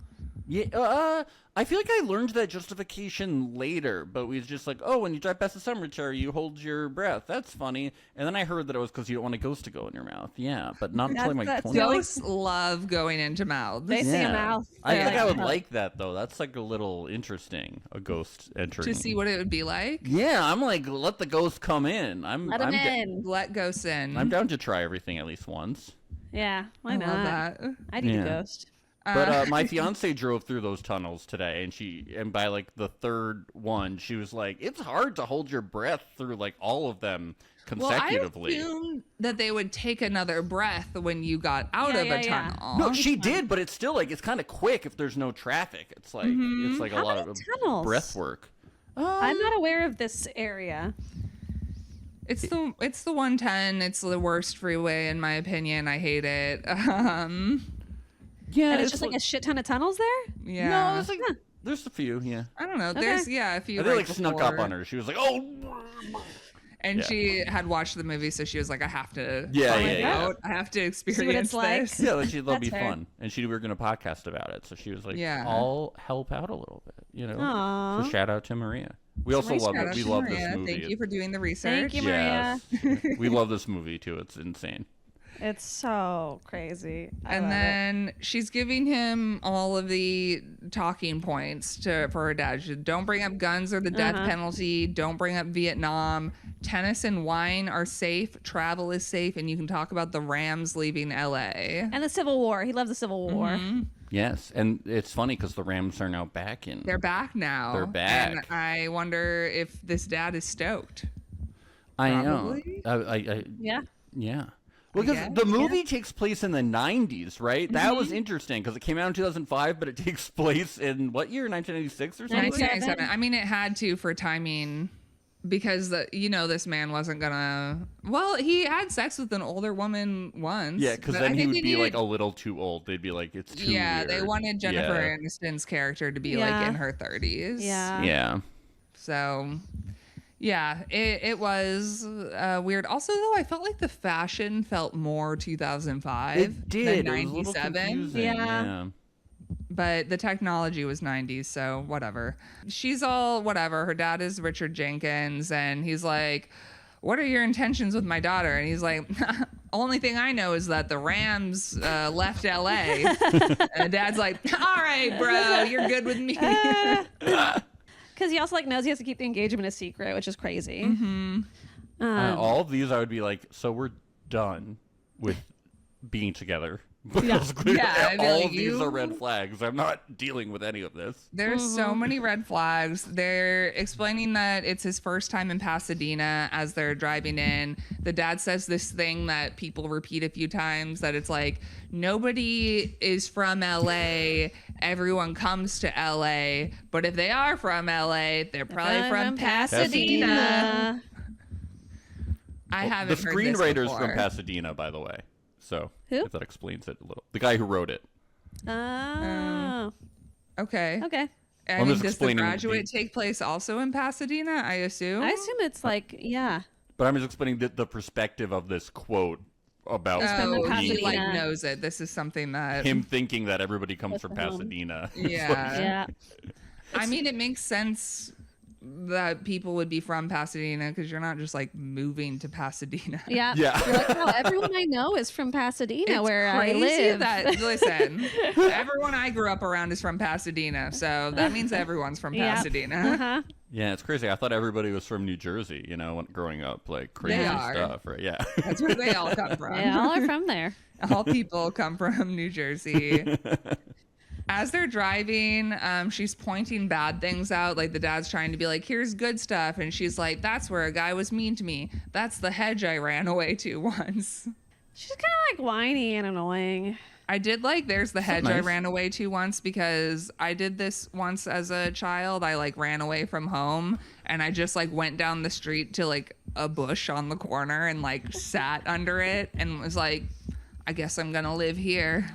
Yeah, I feel like I learned that justification later, but we was just like, oh, when you drive past the cemetery, you hold your breath. That's funny. And then I heard that it was because you don't want a ghost to go in your mouth. Yeah, but not until I'm like That's 20. Ghosts love going into mouths. They see a mouth. I they're think like, I would "Oh." like that, though. That's like a little interesting, a ghost entering. To see what it would be like. Yeah, I'm like, let the ghost come in. Let them in. Let ghosts in. I'm down to try everything at least once. Yeah, why I not? love that. I'd eat Yeah. a ghost. But my fiance drove through those tunnels today, and by like the third one, she was like, "It's hard to hold your breath through like all of them consecutively." Well, I assumed that they would take another breath when you got out Yeah, of a yeah. tunnel. No, she did, but it's still like it's kind of quick if there's no traffic. It's like it's like How a lot many of tunnels? breath work. I'm not aware of this area. It's the 110. It's the worst freeway in my opinion. I hate it. Yeah, And it's just like a shit ton of tunnels there? Yeah. no, it's like there's a few. Yeah, I don't know. Okay. There's a few. I think right like snuck up before. on her. She was like, "Oh." And Yeah. she had watched the movie, so she was like, I have to Yeah, find yeah, yeah. out. I have to experience it's like. this. Yeah, that'll That's be fair. fun. And we were going to podcast about it, so she was like, Yeah. "I'll help out a little bit," you know. Aw. So shout out to Maria. We also Nice love shout it. out We to love Maria. this movie. Thank you for doing the research. Thank you, Maria. Yes. We love this movie too. It's insane. It's so crazy. I And love it. then she's giving him all of the talking points for her dad. She, don't bring up guns or the death penalty. Don't bring up Vietnam. Tennis and wine are safe. Travel is safe. And you can talk about the Rams leaving LA. And the Civil War. He loved the Civil War. Yes, and it's funny because the Rams are now back in. They're back now. They're back. And I wonder if this dad is stoked. I Probably. know. Yeah. Yeah. Well, because guess, the movie takes place in the 90s, right? That was interesting because it came out in 2005, but it takes place in what year? 1996 or something? 1997. I mean, it had to for timing because, this man wasn't going to. Well, he had sex with an older woman once. Yeah, because but then I he think would they be like needed- a little too old. They'd be like, it's too Yeah, weird. they wanted Jennifer Yeah. Aniston's character to be Yeah. like in her 30s. Yeah. Yeah. So, yeah, it was weird. Also, though, I felt like the fashion felt more 2005 It did. than It was a little 97. confusing, Yeah. yeah. But the technology was 90s, so whatever. She's all whatever. Her dad is Richard Jenkins, and he's like, what are your intentions with my daughter? And he's like, only thing I know is that the Rams left LA. And dad's like, all right, bro, you're good with me. Because he also knows he has to keep the engagement a secret, which is crazy. All of these, I would be like, so we're done with being together. Because clearly Yeah, I'd be all like, of these you- are red flags. I'm not dealing with any of this. There's so many red flags. They're explaining that it's his first time in Pasadena as they're driving in. The dad says this thing that people repeat a few times that it's like, nobody is from LA. Everyone comes to LA. But if they are from LA, they're probably from Pasadena. I haven't The heard this screenwriter's before. from Pasadena, by the way. So Who? if that explains it a little. The guy who wrote it. Oh. Okay. Okay. I I'm mean, just does The explaining Graduate take place also in Pasadena, I assume? I assume it's yeah. But I'm just explaining the perspective of this quote about from Oh, he Pasadena. like knows it. This is something that him thinking that everybody comes from the home. Pasadena. Yeah. Yeah. I mean, it makes sense that people would be from Pasadena because you're not just like moving to Pasadena. Yeah. Yeah. You're like, oh, everyone I know is from Pasadena, It's where crazy I live. that listen, everyone I grew up around is from Pasadena, so that means everyone's from Yeah. Pasadena. Uh-huh. Yeah, it's crazy. I thought everybody was from New Jersey, when growing up, like crazy They are. stuff, right? Yeah. That's where they all come from. Yeah, all are from there. All people come from New Jersey. As they're driving, she's pointing bad things out. Like the dad's trying to be like, here's good stuff. And she's like, that's where a guy was mean to me. That's the hedge I ran away to once. She's kind of whiny and annoying. I did like there's the hedge I nice. ran away to once because I did this once as a child. I ran away from home and I just went down the street to a bush on the corner and sat under it and was like, I guess I'm gonna live here.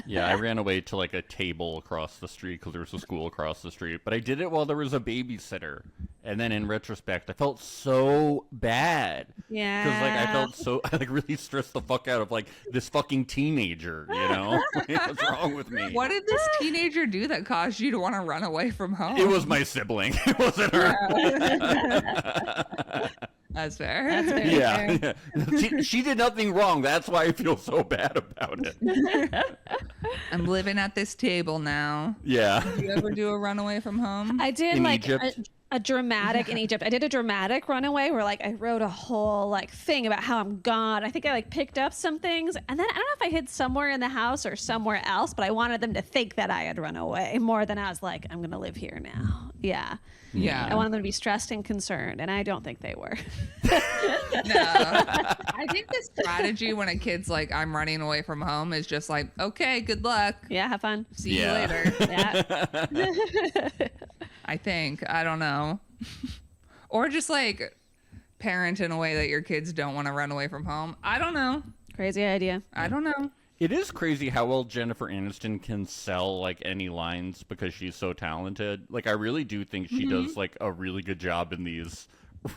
Yeah, I ran away to a table across the street because there was a school across the street. But I did it while there was a babysitter. And then in retrospect, I felt so bad. Yeah. Because, like, I like, really stressed the fuck out of, like, this fucking teenager, you know? What's wrong with me? What did this teenager do that caused you to want to run away from home? It was my sibling. It wasn't her. That's fair. That's very Yeah. fair. She did nothing wrong. That's why I feel so bad about it. I'm living at this table now. Yeah. Did you ever do a runaway from home? I did In like Egypt? a dramatic in Egypt. I did a dramatic runaway where like I wrote a whole like thing about how I'm gone. I think I like picked up some things and then I don't know if I hid somewhere in the house or somewhere else, but I wanted them to think that I had run away more than I was like, I'm gonna live here now. Yeah. Yeah. I wanted them to be stressed and concerned, and I don't think they were. No. I think the strategy when a kid's like, I'm running away from home is just like, okay, good luck. Yeah, have fun. See Yeah. you later. Yeah. I think. I don't know. Or just like parent in a way that your kids don't want to run away from home. I don't know. Crazy idea. I don't know. It is crazy how well Jennifer Aniston can sell like any lines because she's so talented. Like I really do think she does like a really good job in these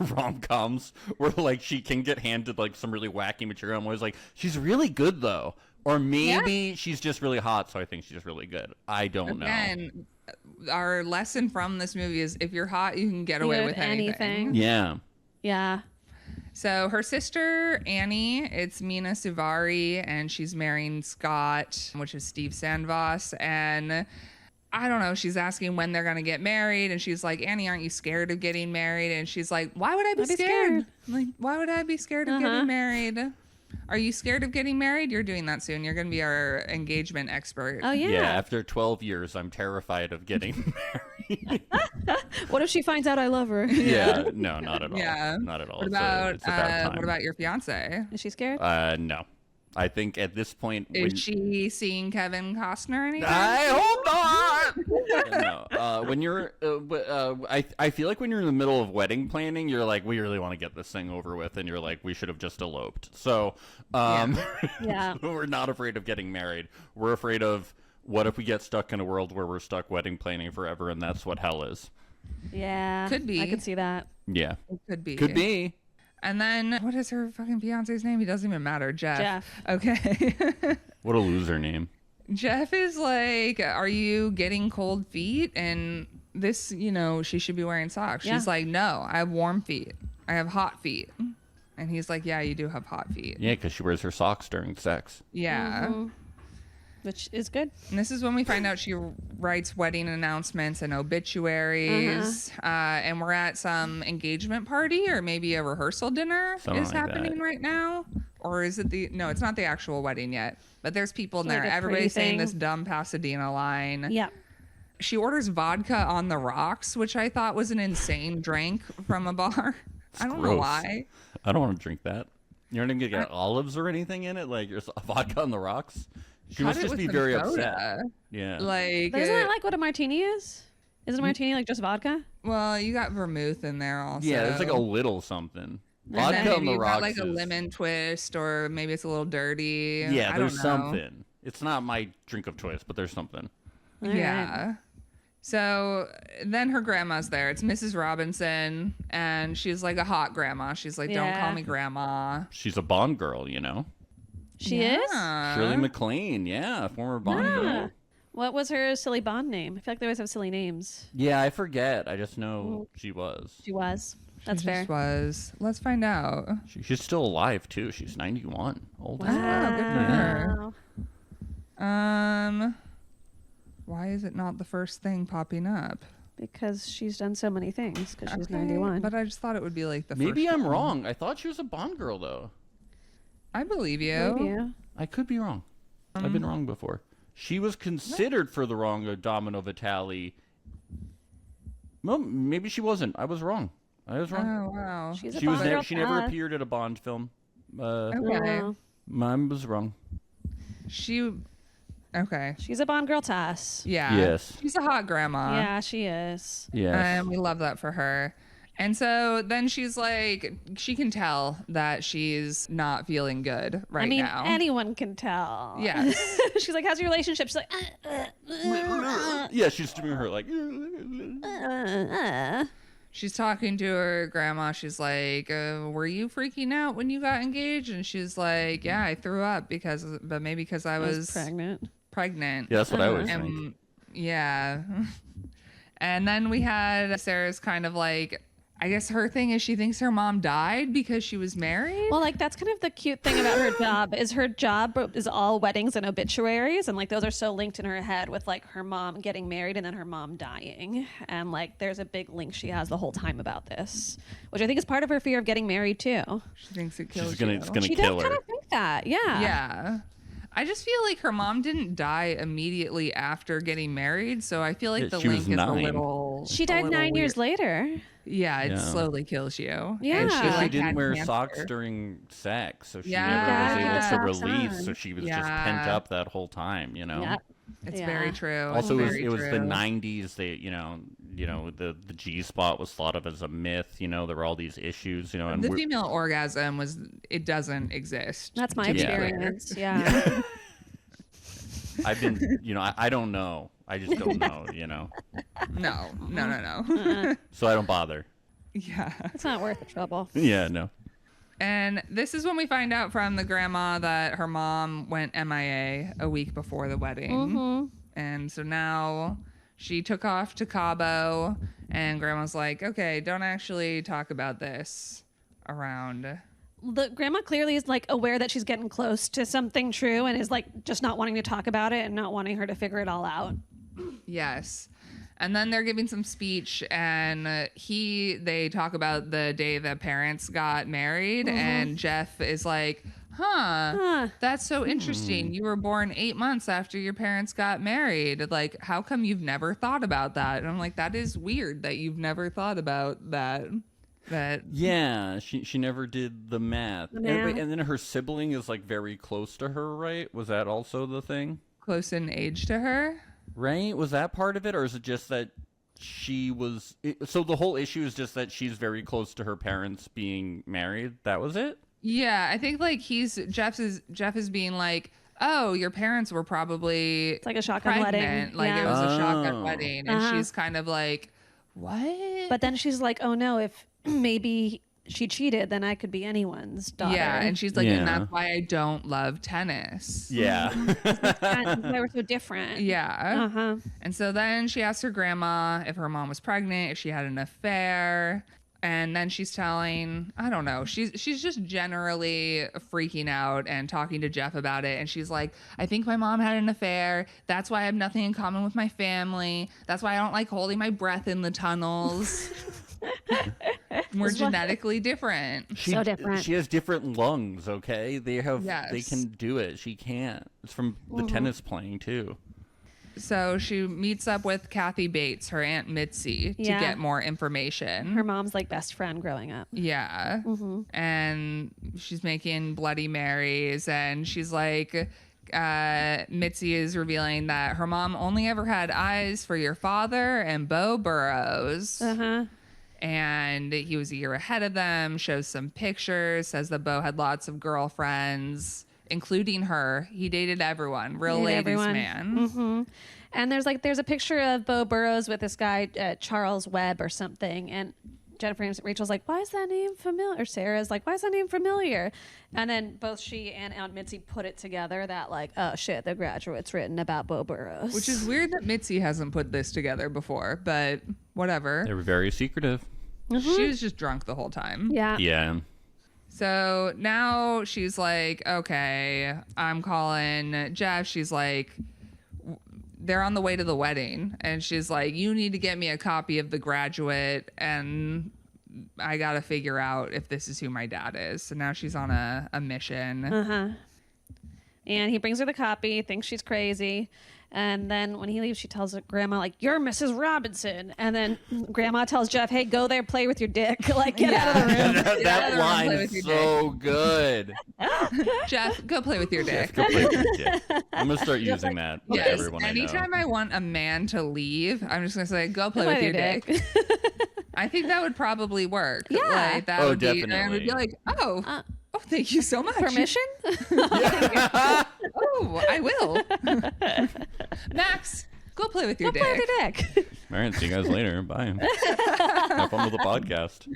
rom-coms where like she can get handed like some really wacky material. I'm always like, she's really good though. Or maybe she's just really hot, so I think she's just really good. I don't know. Again, our lesson from this movie is if you're hot, you can get away with anything. Yeah. Yeah. So her sister Annie, it's Mina Suvari, and she's marrying Scott, which is Steve Sandvoss. And I don't know, she's asking when they're gonna get married, and she's like, Annie, aren't you scared of getting married? And she's like, why would I be I'd be scared? scared. Like, why would I be scared of getting married? Are you scared of getting married? You're doing that soon. You're gonna be our engagement expert. Oh yeah. Yeah, after 12 years, I'm terrified of getting married. What if she finds out I love her? Yeah, no, not at all. Yeah. Not at all. What It's about it's about time. what about your fiance? Is she scared? No. I think at this point, Is she seeing Kevin Costner anytime? I hope not. No. When you're, I feel like when you're in the middle of wedding planning, you're like, we really want to get this thing over with, and you're like, we should have just eloped. So, Yeah. we're not afraid of getting married. We're afraid of what if we get stuck in a world where we're stuck wedding planning forever, and that's what hell is. Yeah. Could be. I could see that. Yeah, It could be. could be. And then what is her fucking fiance's name? He doesn't even matter. Jeff. Jeff. Okay. What a loser name. Jeff is like, are you getting cold feet? And this, she should be wearing socks. Yeah. She's like, no, I have warm feet. I have hot feet. And he's like, yeah, you do have hot feet. Yeah, because she wears her socks during sex. Yeah. Which is good. And this is when we find out she writes wedding announcements and obituaries. And we're at some engagement party or maybe a rehearsal dinner Something is like happening that. right now. Or is it no, it's not the actual wedding yet. But there's people in Like there. a Everybody's pretty saying thing. this dumb Pasadena line. Yeah. She orders vodka on the rocks, which I thought was an insane drink from a bar. I don't know gross. why. I don't want to drink that. You're not gonna get olives or anything in it, like there's vodka on the rocks. She Cut must it just with be some very soda. upset. Yeah. Like, But isn't that like what a martini is? Isn't a martini like just vodka? well, you got vermouth in there also. Yeah, there's like a little something. And Vodka then on maybe the you rocks got like a is- lemon twist, or maybe it's a little dirty. Yeah, I there's don't know. something. It's not my drink of choice, but there's something. All Yeah. So then her grandma's there. It's Mrs. Robinson, and she's like a hot grandma. She's like, don't Yeah. call me grandma. She's a Bond girl, you know. She is? Yeah. Shirley MacLaine, yeah, former Bond Ah. girl. What was her silly Bond name? I feel like they always have silly names. Yeah, I forget. I just know she was. She was. That's She fair. just was. Let's find out. She's still alive too. She's 91. Old. as fuck. Wow, good for her. Wow. Why is it not the first thing popping up? Because she's done so many things. Because she's Okay, 91. But I just thought it would be like the Maybe first I'm one. wrong. I thought she was a Bond girl though. I believe you. Maybe, yeah. I could be wrong. I've been wrong before. She was considered for the wrong of Domino Vitale. Well, maybe she wasn't. I was wrong. I was wrong. Oh wow. She's a She was Bond girl. she never to appeared at a Bond film. Okay. No. Mine was wrong. She. Okay. She's a Bond girl to us. Yeah. Yes. She's a hot grandma. Yeah, she is. Yes. And we love that for her. And so then she's like, she can tell that she's not feeling good right I mean, now. anyone can tell. Yes. She's like, how's your relationship? She's like, Yeah, she's doing her like. she's talking to her grandma. She's like, were you freaking out when you got engaged? And she's like, yeah, I threw up but maybe because I was pregnant. Yeah, that's what I always think. And yeah. And then we had Sarah's kind of like, I guess her thing is she thinks her mom died because she was married. Well, like that's kind of the cute thing about her job is all weddings and obituaries, and like those are so linked in her head with like her mom getting married and then her mom dying, and like there's a big link she has the whole time about this, which I think is part of her fear of getting married too. She thinks it kills It's gonna She kill does her. kind of think that, yeah. Yeah. I just feel like her mom didn't die immediately after getting married, so I feel like Yeah, the she was link is 9. a little. She died 9 years later. Yeah, it Yeah. slowly kills you. Yeah. And She like, didn't had wear cancer. socks during sex, so she Yeah. never was able to Socks release. on. So she was just Yeah. pent up that whole time, you know. Yep. It's Yeah. very true. Also, It's it was very the true. 90s. They, the G spot was thought of as a myth. You know, there were all these issues. You know, and The female orgasm it doesn't exist. That's my to be clear. experience. Yeah. I've been, I don't know. I just don't know. No. So I don't bother. Yeah. It's not worth the trouble. Yeah, no. And this is when we find out from the grandma that her mom went MIA a week before the wedding. Mm-hmm. And so now she took off to Cabo, and grandma's like, okay, don't actually talk about this around. The grandma clearly is like aware that she's getting close to something true and is like just not wanting to talk about it and not wanting her to figure it all out. Yes. And then they're giving some speech, and they talk about the day the parents got married, and Jeff is like, huh, that's so interesting. You were born 8 months after your parents got married. Like, how come you've never thought about that? And I'm like, that is weird that you've never thought about that. Yeah, she never did the math. Yeah. And then her sibling is like very close to her, right? Was that also the thing? Close in age to her. Right? Was that part of it, or is it just that so the whole issue is just that she's very close to her parents being married? That was it? Yeah, I think like Jeff is being like, oh, your parents were probably It's like a shotgun pregnant. wedding. Like Yeah. it was a Oh. shotgun wedding, and she's kind of like, what? But then she's like, oh no, if maybe she cheated, then I could be anyone's daughter. Yeah, and she's like, Yeah. and that's why I don't love tennis. Yeah. They were so different. Yeah. Uh-huh. And so then she asked her grandma if her mom was pregnant, if she had an affair. And then she's telling, I don't know, she's just generally freaking out and talking to Jeff about it. And she's like, I think my mom had an affair. That's why I have nothing in common with my family. That's why I don't like holding my breath in the tunnels. We're genetically different. So different. She has different lungs, okay? They Yes. can do it. She can't. It's from the tennis playing too. So she meets up with Kathy Bates, her Aunt Mitzi, to Yeah. get more information. Her mom's like best friend growing up. Yeah. And she's making Bloody Marys, and she's like, Mitzi is revealing that her mom only ever had eyes for your father and Bo Burrows. Uh-huh. And he was a year ahead of them, shows some pictures, says that Bo had lots of girlfriends, including her. He dated everyone. Real ladies everyone. man. And there's a picture of Bo Burrows with this guy, Charles Webb or something. And Jennifer and Rachel's like, why is that name familiar? Or Sarah's like, why is that name familiar? And then both she and Aunt Mitzi put it together that like, oh shit, The Graduate's written about Bo Burrows. Which is weird that Mitzi hasn't put this together before, but whatever. They were very secretive. She was just drunk the whole time. Yeah. Yeah. So now she's like, okay, I'm calling Jeff. She's like, they're on the way to the wedding. And she's like, you need to get me a copy of The Graduate. And I got to figure out if this is who my dad is. So now she's on a mission. And he brings her the copy, thinks she's crazy. And then when he leaves, she tells her grandma, like, you're Mrs. Robinson. And then grandma tells Jeff, hey, go there, play with your dick. Like, get out of the room. that Get out of the room, play line's with your so good. Jeff, go play with your dick. Go play with your dick. I'm gonna start using that with Yes. everyone I know. Anytime I want a man to leave, I'm just gonna say, "Go play with your dick." I think that would probably work. Yeah. Like, that Oh, would be, and I would be definitely. like, "Oh, thank you so much." Permission? Oh, I will. Max, Go play with your Go dick. play with your dick. All right, see you guys later. Bye. Have fun with the podcast.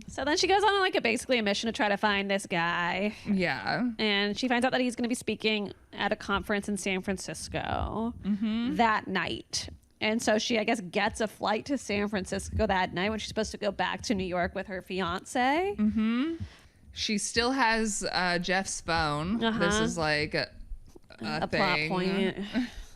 So then she goes on like basically a mission to try to find this guy. Yeah. And she finds out that he's going to be speaking at a conference in San Francisco that night. And so she, I guess, gets a flight to San Francisco that night when she's supposed to go back to New York with her fiance. She still has Jeff's phone. This is like a A thing. plot point.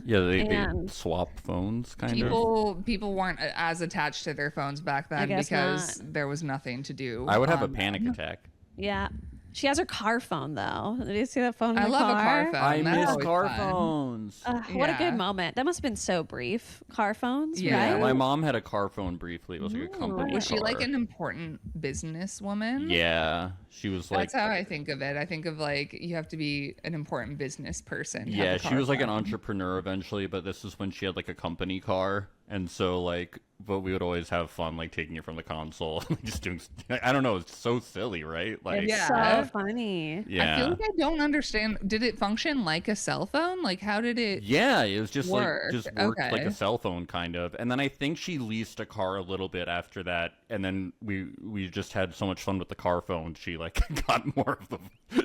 Yeah, they And- swap phones, kind of. People weren't as attached to their phones back then guess because there was nothing to do. I would have a on panic them. attack. Yeah. She has her car phone, though. Did you see that phone in I the love car? a car phone. I That's miss always car fun. phones. What a Yeah. good moment. That must have been so brief. Car phones, Yeah. right? My mom had a car phone briefly. It was like a company Was she like car. an important businesswoman? Yeah, she was like. That's how I think of it. I think of like you have to be an important business person. to have Yeah, a she car was like an phone. entrepreneur eventually, but this is when she had like a company car, and so like, but we would always have fun like taking it from the console, and just doing. I don't know, it's so silly, right? Like, It's Yeah. so funny. yeah, I feel like I don't understand. Did it function like a cell phone? Like how did it? yeah, it was just Work. like worked like Okay. a cell phone kind of, and then I think she leased a car a little bit after that, and then we just had so much fun with the car phone. She like got more of the.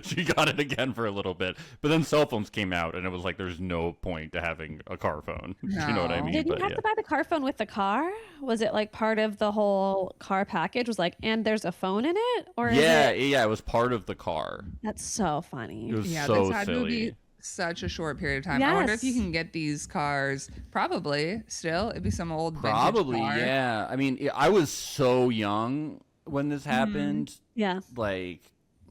She got it again for a little bit, but then cell phones came out, and it was like there's no point to having a car phone. You know what I No. mean? Did you But have yeah. to buy the car phone with the car? Was it like part of the whole car package? Was like, and there's a phone in it? Or is Yeah, it... yeah, it was part of the car. That's so funny. It was Yeah, so this had to silly. be such a short period of time. I wonder if you Yes. can get these cars. Probably still, it'd be some old vintage Probably, car. yeah. I mean, I was so young when this happened. Yeah. Like,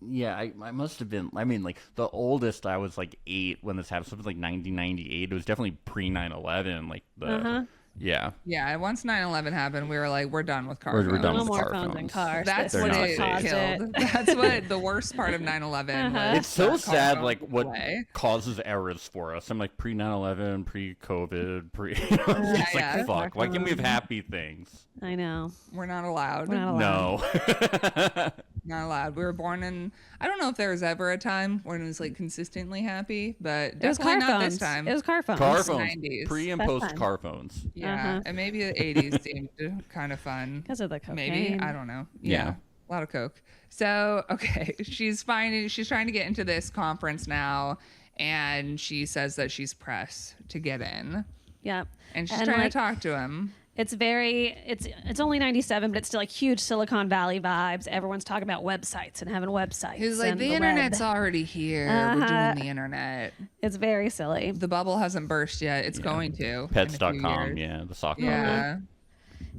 yeah, I must have been. I mean, like the oldest I was like 8 when this happened. So it was like 1998. It was definitely pre 9/11. Like the yeah. Yeah, and once 9/11 happened, we were like, we're done with car We're phones. done No with more car phones in phones. cars. That's They're what not it safe. killed. That's what the worst part of 9/11 was. It's so that car sad, phones like went what away. causes errors for us. I'm like pre 9/11, pre COVID, pre. It's just Yeah. like fuck. Why can't we have happy things? I know. We're not allowed. We're not allowed. No. Not allowed. We were born in. I don't know if there was ever a time when it was like consistently happy, but It was definitely car not phones. this time. It was car phones. Car It's phones, 90s. pre and That's post fine. car phones. Yeah, and maybe the 80s seemed kind of fun. Because of the cocaine. Maybe I don't know. Yeah. A lot of coke. So okay, she's trying to get into this conference now, and she says that she's pressed to get in, Yeah. and she's trying like, to talk to him. It's only 97, but it's still like huge Silicon Valley vibes. Everyone's talking about websites and having websites. He's like, and the web. internet's already here. We're Uh-huh. doing the internet. It's very silly. The bubble hasn't burst yet. It's going to. in a few Pets.com, years. yeah, the sock Yeah. puppet.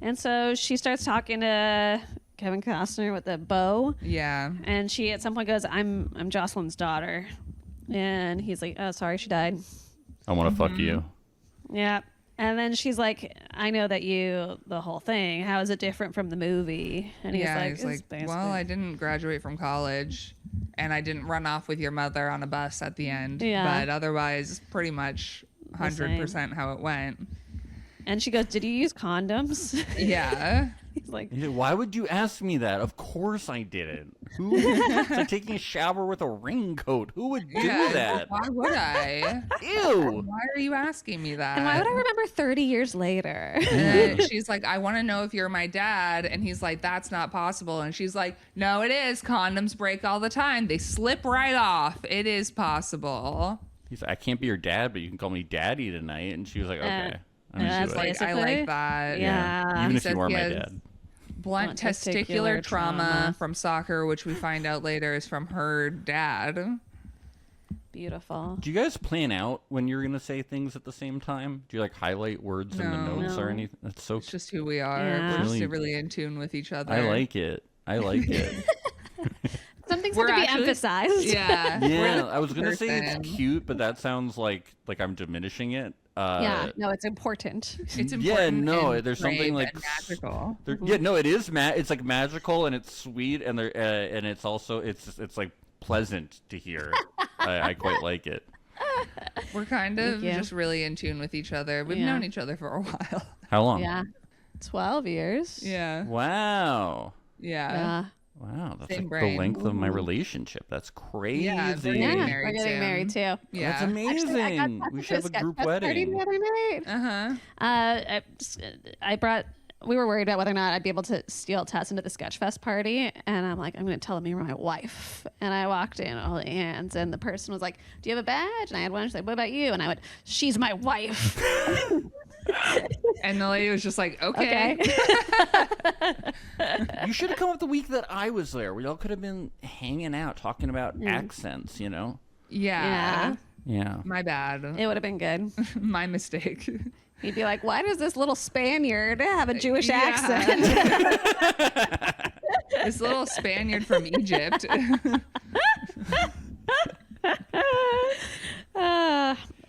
And so she starts talking to Kevin Costner with a bow, Yeah. and she at some point goes, "I'm Jocelyn's daughter," and he's like, "Oh, sorry, she died." I want to fuck Mm-hmm. you. Yeah. And then she's like, "I know that the whole thing. How is it different from the movie?" And he's like, He's "It's like, basically-" well, I didn't graduate from college, and I didn't run off with your mother on a bus at the end. Yeah. But otherwise, pretty much The same. 100% how it went. And she goes, "Did you use condoms?" Yeah. He's like, He said, why would you ask me that? Of course I didn't. Who? It's like taking a shower with a raincoat. Who would do Yeah, that? Why would I? Ew. Why are you asking me that? and why would I remember 30 years later? And then she's like, I want to know if you're my dad. And he's like, that's not possible. And she's like, no, it is. Condoms break all the time. They slip right off. It is possible. He's like, I can't be your dad, but you can call me daddy tonight. And she was like, okay. I'm that's into like- it. Like, I Basically. like that. Yeah. Even He if said you are he my has dad. Blunt testicular trauma from soccer, which we find out later is from her dad. Beautiful. Do you guys plan out when you're going to say things at the same time? Do you like highlight words in the No. notes or No. anything? That's so It's just who we are. Yeah. We're just Really- really in tune with each other. I like it. I like it. Some things We're have to be actually- emphasized. Yeah. We're Yeah, the I was gonna say person. it's cute, but that sounds like I'm diminishing it. Yeah. No, it's important. It's Yeah, important. no, and there's something brave like and magical. Yeah, no, it is it's like magical and it's sweet and there and it's also it's like pleasant to hear. I quite like it. We're kind of Thank you. just really in tune with each other. We've Yeah. known each other for a while. How long? Yeah. 12 years. Yeah. Wow. Yeah. Yeah. Wow, that's Same like brain. the length of my relationship. That's crazy. Yeah, we're Yeah, getting we're married getting soon. married too. That's Yeah. amazing. Actually, I got talked We to should have a a sketch group fest party wedding. the other night. I brought. We were worried about whether or not I'd be able to steal Tess into the Sketchfest party, and I'm like, I'm going to tell them you're my wife. And I walked in, holding hands, and the person was like, "Do you have a badge?" And I had one. She's like, "What about you?" And I went, "She's my wife." And the lady was just like, okay. You should have come up the week that I was there. We all could have been hanging out, talking about Mm. accents, you know? Yeah. Yeah. My bad. It would have been good. My mistake. He'd be like, "Why does this little Spaniard have a Jewish Yeah. accent?" This little Spaniard from Egypt.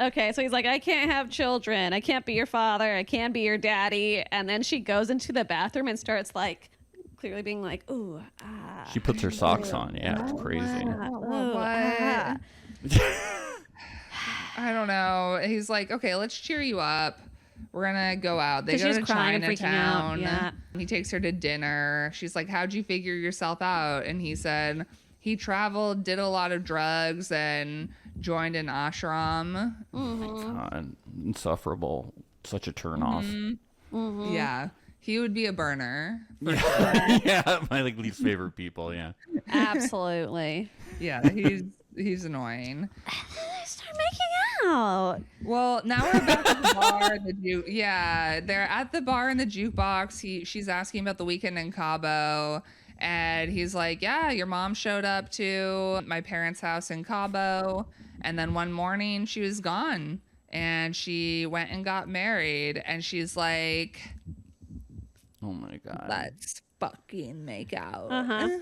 Okay, so he's like, "I can't have children. I can't be your father. I can't be your daddy." And then she goes into the bathroom and starts like clearly being like, "Ooh, ah." She puts her socks on. Yeah, it's crazy. Ooh, What? ah. I don't know. He's like, okay, let's cheer you up. We're gonna go out. They 'Cause go she's to crying and freaking out, Chinatown. yeah. He takes her to dinner. She's like, how'd you figure yourself out? And he said he traveled, did a lot of drugs, and joined an ashram. God, insufferable. Such a turn off. Yeah. He would be a burner. Yeah, my like least favorite people, yeah. Absolutely. Yeah, he's annoying. They start making out. Well, now we're back at the bar. Yeah, they're at the bar in the jukebox. She's asking about the weekend in Cabo, and he's like, "Yeah, your mom showed up to my parents' house in Cabo, and then one morning she was gone, and she went and got married." And she's like, Oh my God. "Let's fucking make out."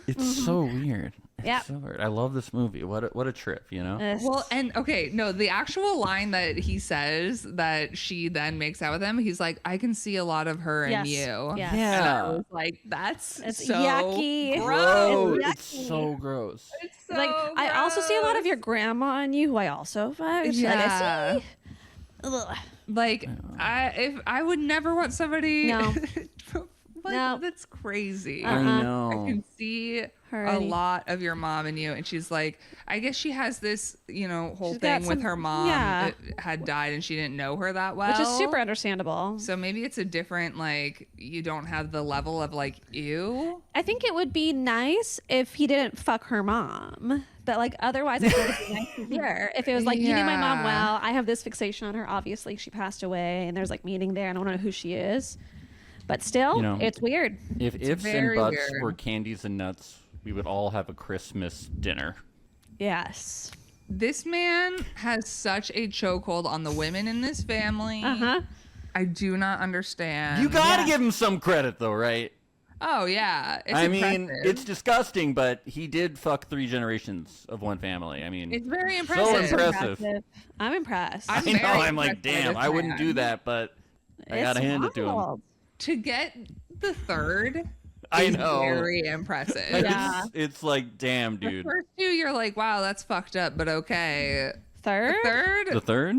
It's so weird. It's Yep. so weird. I love this movie. What a trip, you know? Well, and okay, no, the actual line that he says that she then makes out with him, he's like, "I can see a lot of her in Yes. you." Yes. And I Yeah. was like, that's It's so yucky. Gross. It's It's so gross. It's so Like, I also see a lot of gross. your grandma in you, who I also fucked. Like, Yeah. I see. Ugh. Like, I would never want somebody. No. Like, No. that's crazy. I I know. can see Her a already. lot of your mom in you, and she's like, I guess she has this, whole She's got thing with some- her mom yeah. that had died, and she didn't know her that well, Which is super understandable. So maybe it's a different, like, you don't have the level of like, ew. I think it would be nice if he didn't fuck her mom. But like otherwise, I think it'd be nice to hear if it was like, "You knew my mom Yeah. well. I have this fixation on her. Obviously, she passed away, and there's like meaning there, and I want to know who she is." But still, You know, it's weird. If ifs and very buts weird. were candies and nuts, we would all have a Christmas dinner. Yes. This man has such a chokehold on the women in this family. I do not understand. You gotta give him some credit, though, right? Oh yeah, it's I mean, impressive. it's disgusting, but he did fuck 3 generations of one family. I mean, It's very so impressive. impressive. I'm impressed. I'm I know. very I'm like, impressed by damn, this I wouldn't man. do that, but I gotta hand it to him. wild. To get the third, I is know. very impressive. Yeah. It's like, damn, The dude. first two, you're like, wow, that's fucked up, but okay. Third? Third, The third?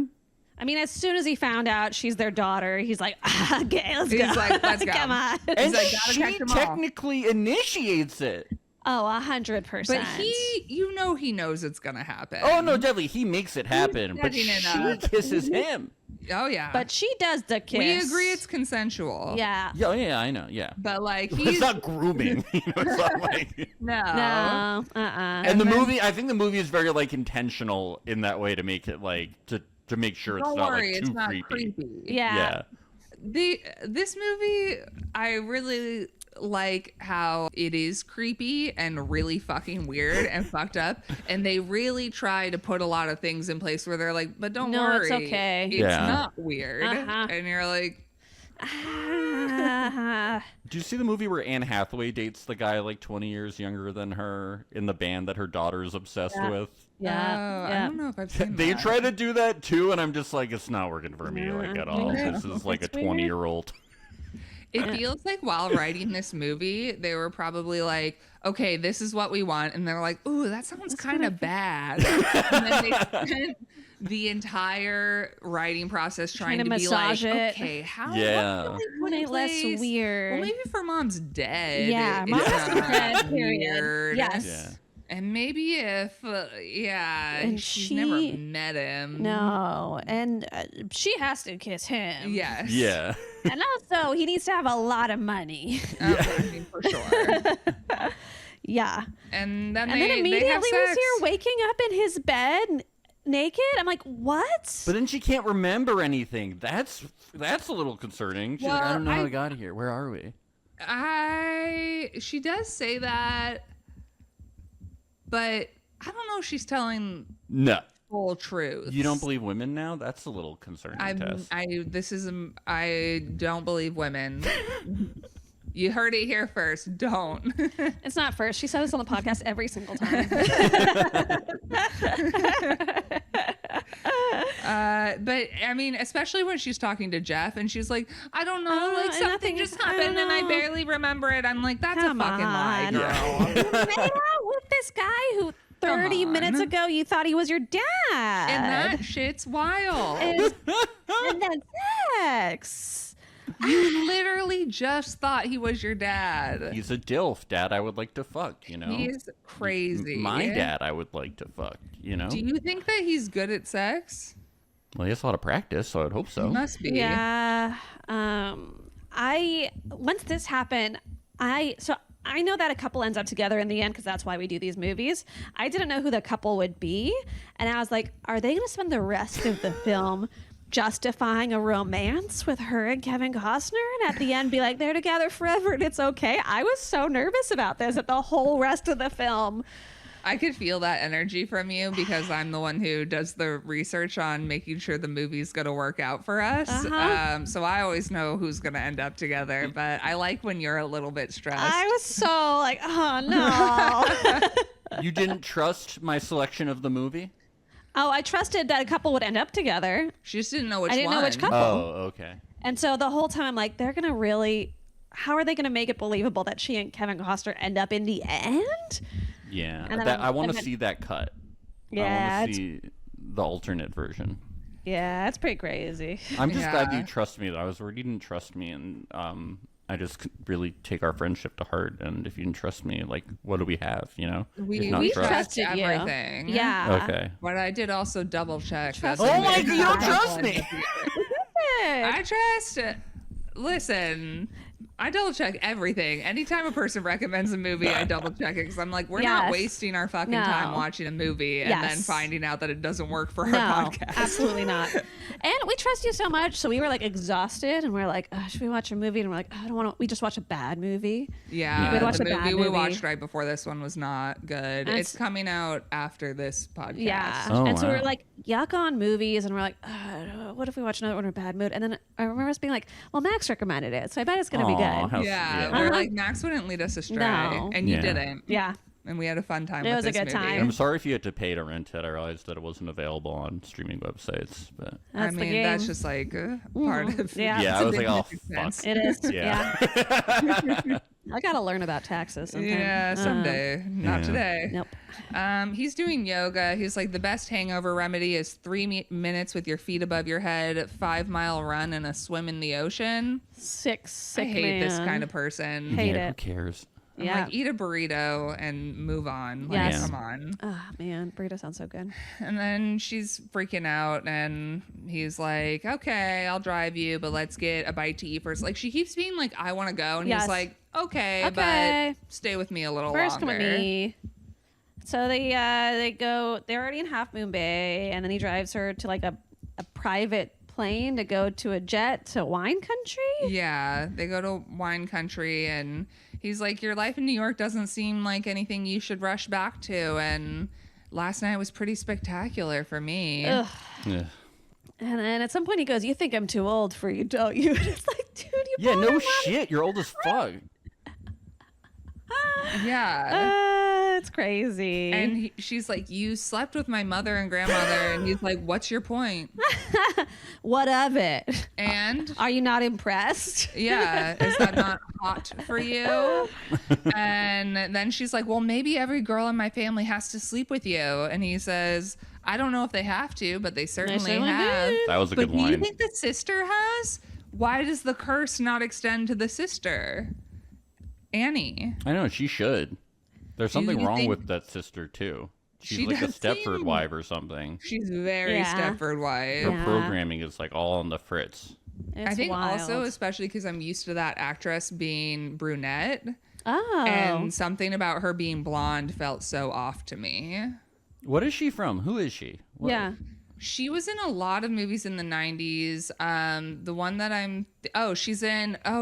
I mean, as soon as he found out she's their daughter, he's like, okay, let's He's go. like, let's go. Come on. And like, gotta she catch 'em all. technically initiates it. Oh, 100%. but he knows it's gonna happen. Oh, no, definitely. He makes it happen, but setting she it up. kisses him. Oh yeah. But she does the kiss. we agree it's consensual. Yeah. Yeah, yeah, I know, yeah. But like It's he's not grooming. You know, it's not like... no. No. And the then- movie, I think the movie is very, like, intentional in that way to make it, like, to make sure it's Don't not, worry, like, it's too not creepy. Yeah. Yeah. This movie, I really like how it is creepy and really fucking weird and fucked up, and they really try to put a lot of things in place where they're like, but don't No, worry, it's okay. it's Yeah. not weird. Uh-huh. And you're like, Do you see the movie where Anne Hathaway dates the guy, like, 20 years younger than her in the band that her daughter is obsessed with? Yeah. I don't know if I've seen They that. try to do that, too, and I'm just like, it's not working for me, like, at all. Yeah. This is like It's a weird. 20-year-old. It feels like while writing this movie, they were probably like, okay, this is what we want. And they're like, ooh, that sounds kind of bad. And then they spent the entire writing process trying to to be like, massage it. okay, how Yeah. what can we one ain't less place. weird. Well, maybe if her mom's dead. Yeah, it's mom's not dead, period. weird. Yes. Yeah. And maybe if, And she's never met him. No, and she has to kiss him. Yes. Yeah. And also, he needs to have a lot of money. I mean, for sure. Yeah. And then And they then have immediately sex. was here waking up in his bed naked. I'm like, what? But then she can't remember anything. That's a little concerning. She's like, I Well, don't know how I got here. Where are we? She does say that, but I don't know if she's telling No. full truth. You don't believe women now? That's a little concerning, Tess. I don't believe women. You heard it here first. Don't. It's not first. She said this on the podcast every single time. But I mean, especially when she's talking to Jeff and she's like, I don't know, like nothing- something just I happened don't and I know. barely remember it. I'm like, that's Come a fucking lie, on. girl. You made out with this guy who 30 on. minutes ago you thought he was your dad. And that shit's wild. And then sex. You literally just thought he was your dad. He's a DILF, Dad. I would like to fuck, you know? He's crazy. My dad, I would like to fuck, you know? Do you think that he's good at sex? Well, he has a lot of practice, so I'd hope so. He must be. Yeah. Once this happened, I know that a couple ends up together in the end because that's why we do these movies. I didn't know who the couple would be, and I was like, are they going to spend the rest of the film justifying a romance with her and Kevin Costner, and at the end be like, they're together forever and it's okay? I was so nervous about this at the whole rest of the film. I could feel that energy from you because I'm the one who does the research on making sure the movie's going to work out for us. So I always know who's going to end up together, but I like when you're a little bit stressed. I was so like, oh no. You didn't trust my selection of the movie? Oh, I trusted that a couple would end up together. She just didn't know which I didn't one. know which couple. Oh, okay. And so the whole time I'm like, they're going to really, how are they going to make it believable that she and Kevin Costner end up in the end? Yeah. And then I want and to then- see that cut. Yeah, I want it's- to see the alternate version. Yeah, it's pretty crazy. I'm just glad that Yeah. you trust me. I was worried you didn't trust me, and I just really take our friendship to heart. And if you didn't trust me, like, what do we have? You know, We If not We trust. trusted you. everything. Yeah. Okay. But I did also double check. Trust that me. they Oh my made God, you don't it trust happen. me. I trust. Listen, I double check everything. Anytime a person recommends a movie, I double check it because I'm like, we're not Yes. wasting our fucking No. time watching a movie and then Yes. finding out that it doesn't work for our No, podcast. absolutely not. And we trust you so much. So we were like exhausted and we're like, should we watch a movie? And we're like, I don't want to. We just watch a bad movie. Yeah, We'd watch the a bad movie we movie. watched right before this one was not good. And It's coming out after this podcast. Yeah. Oh, And so we wow. were like, yuck on movies. And we're like, what if we watch another one in a bad mood? And then I remember us being like, well, Max recommended it. So I bet it's going to be Aw, good. how- Yeah, yeah. we're like, Max wouldn't lead us astray, No. and you Yeah. didn't. Yeah. And we had a fun time. It with was a this good movie. time. I'm sorry if you had to pay to rent it. I realized that it wasn't available on streaming websites, but That's I the mean, game. that's just like part of. Yeah. yeah, it's I a was big like, oh expense. fuck. It is. Yeah. Yeah. I got to learn about taxes sometime. Yeah, someday. Not Yeah. today. Nope. He's doing yoga. He's like, the best hangover remedy is 3 minutes with your feet above your head, 5-mile run, and a swim in the ocean. Sick I hate this man. kind of person. Hate Yeah, who it. cares? I'm Yeah. like, eat a burrito and move on. Like, Yes. come on. Oh, man. Burrito sounds so good. And then she's freaking out, and he's like, okay, I'll drive you, but let's get a bite to eat first. Like, she keeps being like, I want to go. And Yes. he's like, okay, Okay. but stay with me a little First, longer. come with me. So they go. They're already in Half Moon Bay, and then he drives her to like a private plane to go to a jet to wine country. Yeah, they go to wine country, and he's like, your life in New York doesn't seem like anything you should rush back to. And last night was pretty spectacular for me. Ugh. Yeah. And then at some point he goes, "You think I'm too old for you, don't you?" And it's like, dude, you. Yeah, brought no her shit. You're old as fuck. Yeah. It's crazy. And she's like, you slept with my mother and grandmother. And he's like, what's your point? what of it? And Are you not impressed? yeah, is that not hot for you? And then she's like, well, maybe every girl in my family has to sleep with you. And he says, I don't know if they have to, but they certainly certainly have. do. That was a But good do you line. think the sister has? why does the curse not extend to the sister, Annie? I know, she should. There's something you wrong think- with that sister, too. She's She like a does Stepford seem- wife or something. She's very Yeah. Stepford wife. Her Yeah. programming is like all on the fritz. It's I think wild. also, especially because I'm used to that actress being brunette, Oh. and something about her being blonde felt so off to me. What is she from? Who is she? What- Yeah. She was in a lot of movies in the 90s. The one that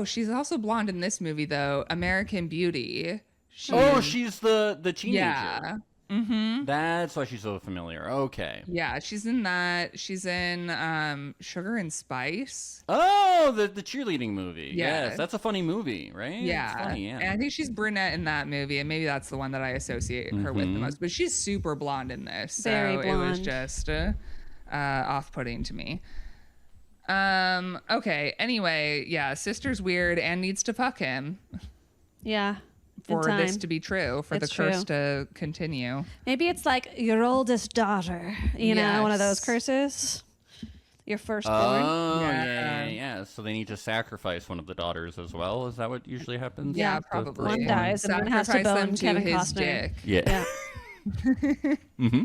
she's also blonde in this movie, though, American Beauty. She's the teenager. Yeah. Mm-hmm. That's why she's so familiar. Okay. Yeah, she's in that. She's in Sugar and Spice. Oh, the cheerleading movie. Yeah. Yes, that's a funny movie, right? Yeah. It's funny, yeah. And I think she's brunette in that movie, and maybe that's the one that I associate her with the Mhm. most. But she's super blonde in this, so Very it was blonde. just off-putting to me. Okay. Anyway, yeah, sister's weird and needs to fuck him Yeah. for In this time. to be true, for It's the curse true. to continue. Maybe it's like your oldest daughter, you know, one of those Yes. curses. Your firstborn. Oh, Yeah. yeah. So they need to sacrifice one of the daughters as well. Is that what usually happens? Yeah, The probably. first One dies and one has to Sacrifice bone them to Kevin his Costner. dick. Yeah. Yeah. Mm-hmm.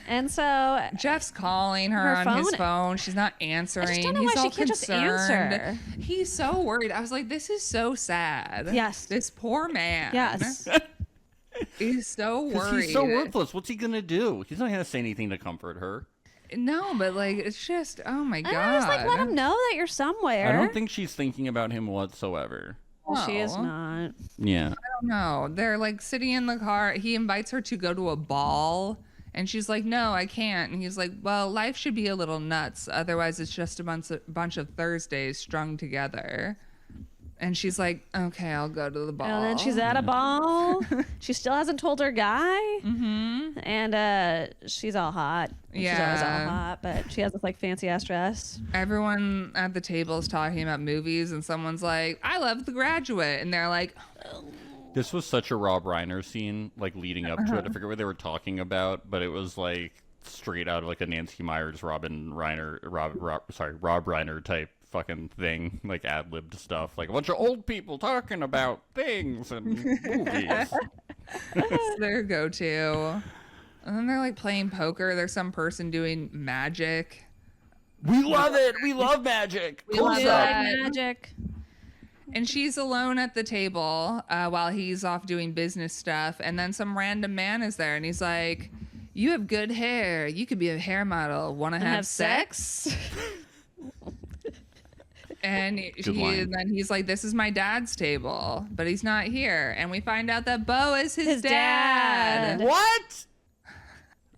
And so Jeff's calling her, Her on his phone- phone. She's not answering. don't know He's why she all can't just concerned. answer. He's so worried. I was like, this is so sad. Yes. This poor man. yes. He's so Because worried. he's so worthless. What's he gonna do? He's not gonna say anything to comfort her. No, but like, it's just, oh my God. I was like, let him know that you're somewhere. I don't think she's thinking about him whatsoever. Well, she is No. not. Yeah. No, they're like sitting in the car. He invites her to go to a ball. And she's like, no, I can't. And he's like, well, life should be a little nuts. Otherwise, it's just a bunch of Thursdays strung together. And she's like, okay, I'll go to the ball. And then she's at a ball. She still hasn't told her guy. Mm-hmm. And she's all hot. She's always Yeah. all hot, but she has this like fancy ass dress. Everyone at the table is talking about movies, and someone's like, I love The Graduate. And they're like, This was such a Rob Reiner scene, like leading up to it. I forget what they were talking about, but it was like straight out of like a Nancy Meyers, Rob Reiner type fucking thing, like ad-libbed stuff, like a bunch of old people talking about things and movies. it's their go-to. And then they're like playing poker. There's some person doing magic. We love it. We love magic. We Close love up. it. Magic. And she's alone at the table while he's off doing business stuff. And then some random man is there, and he's like, you have good hair. You could be a hair model. Want to have sex? And line. then he's like, this is my dad's table. But he's not here. And we find out that Bo is his dad. What?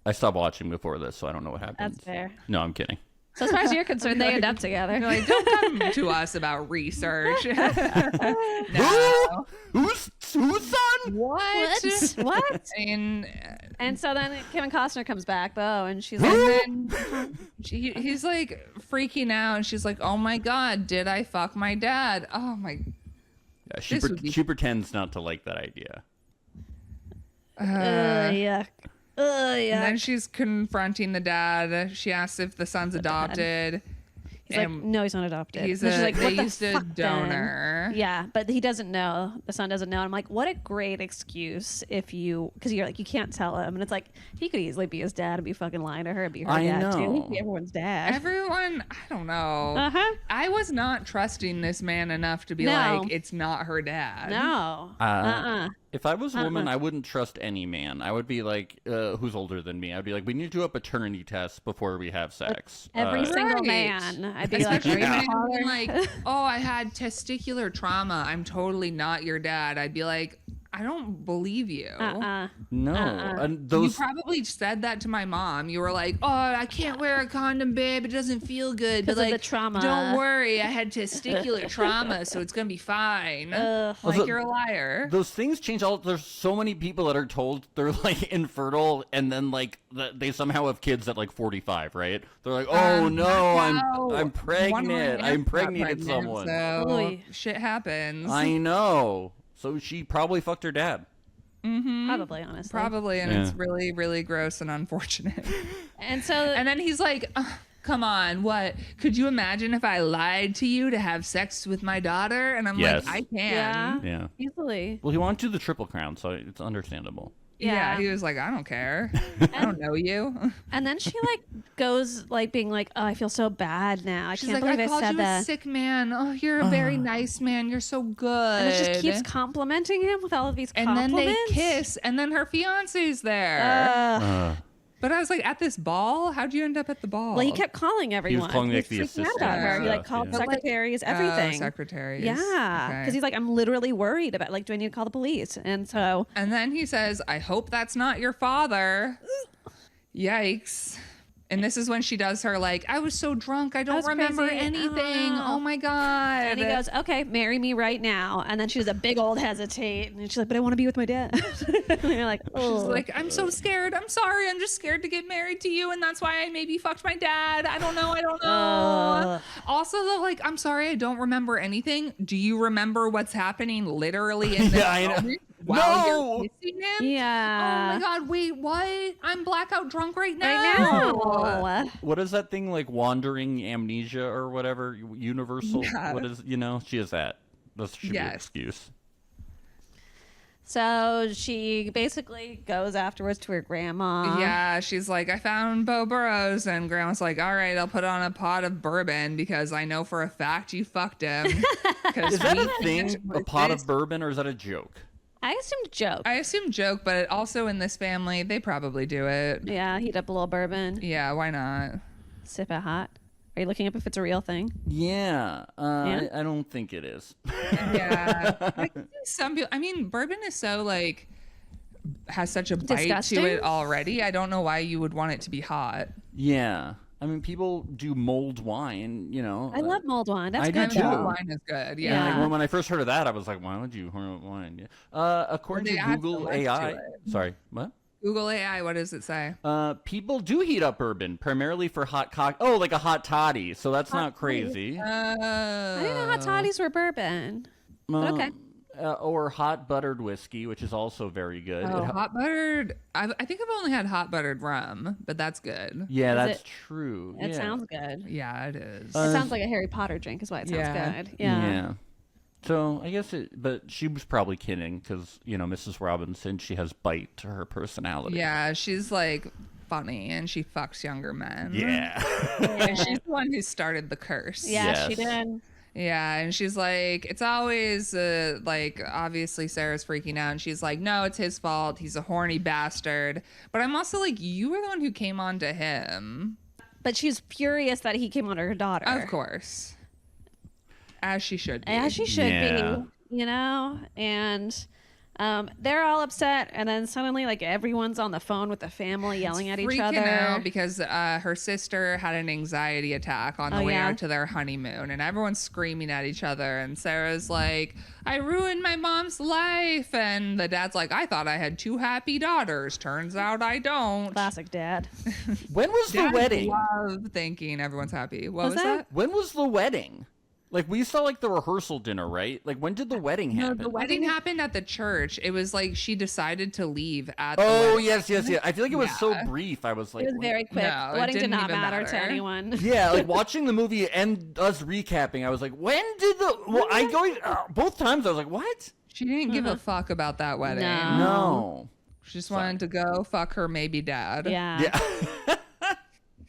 I stopped watching before this, so I don't know what happens. That's fair. No, I'm kidding. So as far as you're concerned, they end up together. You're like, don't come to us about research. No. Who's son? What? What? And And so then Kevin Costner comes back, Bo, and she's like, And then he's like freaking out, and she's like, "Oh my God, did I fuck my dad?" Oh my! Yeah, she, This would be- she pretends not to like that idea. yuck. And then Yuck. she's confronting the dad. She asks if the son's adopted. He's like, and no, he's not adopted. he's And she's a like, they what the used a fuck then? donor. Yeah, but he doesn't know. The son doesn't know. I'm like, what a great excuse if you, because you're like, you can't tell him, and it's like he could easily be his dad and be fucking lying to her and be her I dad too. know. He'd be everyone's dad. Everyone, I don't know. Uh-huh. I was not trusting this man enough to be No. like, it's not her dad. No. If I was a woman, I wouldn't trust any man. I would be like, who's older than me? I'd be like, we need to do a paternity test before we have sex. Every single Right. man. I'd be like, Especially are you if my father? I'm like, oh, I had testicular trauma. I'm totally not your dad. I'd be like, I don't believe you. no, and You those probably said that to my mom. You were like, "Oh, I can't wear a condom, babe. It doesn't feel good." But 'Cause of like, the trauma. don't worry, I had testicular trauma, so it's gonna be fine. Ugh. Like Also, you're a liar. those things change. There's so many people that are told they're like infertile, and then like they somehow have kids at like 45, right? They're like, oh no, I'm One of pregnant. my I aunts got impregnated pregnant, someone. So Oy. shit happens. I know. So she probably fucked her dad. Probably, honestly. Probably, and Yeah. it's really, really gross and unfortunate. And so, And then he's like, come on, what? Could you imagine if I lied to you to have sex with my daughter? And I'm Yes. like, I Yeah. can. Yeah. Easily. Well, he wanted to do the Triple Crown, so it's understandable. Yeah. Yeah. He was like, I don't care. I don't know you. And then she like goes like being like, "Oh, I feel so bad now. I She's can't like, believe I called said you that." a sick man. Oh, you're a very nice man. You're so good. And it just keeps complimenting him with all of these and compliments. then they kiss, and then her fiance's there. Ugh. But I was like, at this ball? How'd you end up at the ball? Well, he kept calling everyone. calling, like, He was the freaking out about assistant her. and He like stuff, called yeah. secretaries, everything. Secretaries. Yeah, Okay. because he's like, I'm literally worried about like, do I need to call the police? And so And then he says, I hope that's not your father. Yikes. And this is when she does her like, I was so drunk, I don't was remember crazy. anything. Oh. Oh my God. and he goes, okay, marry me right now. And then she does a big old hesitate, and she's like, but I want to be with my dad. And you're like, oh, She's like, I'm so scared. I'm sorry. I'm just scared to get married to you. And that's why I maybe fucked my dad. I don't know. Also, though, like, I'm sorry. I don't remember anything. Do you remember what's happening literally in this Yeah, I know. moment while No! you're kissing him? yeah. Oh my God. Wait, what? I'm blackout drunk right now. I know. What is that thing like wandering amnesia or whatever? Universal? Yeah. What is, she has that. That should be an Yes. excuse. So she basically goes afterwards to her grandma. Yeah, she's like, I found Bo Burrows, and Grandma's like, all right, I'll put on a pot of bourbon because I know for a fact you fucked him. Is that a thing? A pot of bourbon, or is that a joke? I assumed joke. I assume joke, but also in this family, they probably do it. Yeah, heat up a little bourbon, Yeah, why not? sip it hot. Are you looking up if it's a real thing? Yeah. Yeah? I don't think it is. Yeah. I can see some people, I mean, bourbon is so like, has such a bite Disgusting? to it already. I don't know why you would want it to be hot. Yeah. I mean, people do mulled wine, I love mulled wine. That's I do good. too. though. Wine is good. Yeah. Yeah. Like, when I first heard of that, I was like, why would you horn wine? Yeah. According Well, they to add so Google much to AI. it. Sorry, what? Google AI, what does it say? People do heat up bourbon primarily for hot like a hot toddy. So that's not crazy. I didn't know hot toddies were bourbon. But okay. Or hot buttered whiskey, which is also very good. Oh, hot buttered. I think I've only had hot buttered rum, but that's good. Yeah, Is that's it- true. It yeah. sounds good. Yeah, it is. It sounds like a Harry Potter drink is why it sounds Yeah. good. Yeah. Yeah. So I guess but she was probably kidding because Mrs. Robinson, she has bite to her personality. Yeah, she's like funny and she fucks younger men. Yeah. And she's the one who started the curse. Yeah, she Yes. did. Yeah, and she's like, it's always like, obviously Sarah's freaking out, and she's like, no, it's his fault. He's a horny bastard. But I'm also like, you were the one who came on to him. But she's furious that he came on her daughter. Of course. As she should be. As she should Yeah. be, and they're all upset, and then suddenly like everyone's on the phone with the family yelling at each Freaking other. out because her sister had an anxiety attack on the Oh, way yeah? out to their honeymoon, and everyone's screaming at each other. And Sarah's like, "I ruined my mom's life," and the dad's like, "I thought I had 2 happy daughters. Turns out I don't." Classic dad. When was the Dads wedding? love thinking everyone's happy. What Was was that? that? When was the wedding? Like, we saw like the rehearsal dinner, right? Like, when did the wedding No, happen? the wedding happened at the church. It was like she decided to leave at the Oh, wedding. yes. I feel like it was so Yeah. brief. I was like, It was very quick. No, the it wedding did didn't not even matter to matter. anyone. yeah, like watching the movie and us recapping, I was like, when did both times I was like, what? She didn't give a fuck about that wedding. No. No. She just wanted to go fuck her maybe dad. Yeah. Yeah.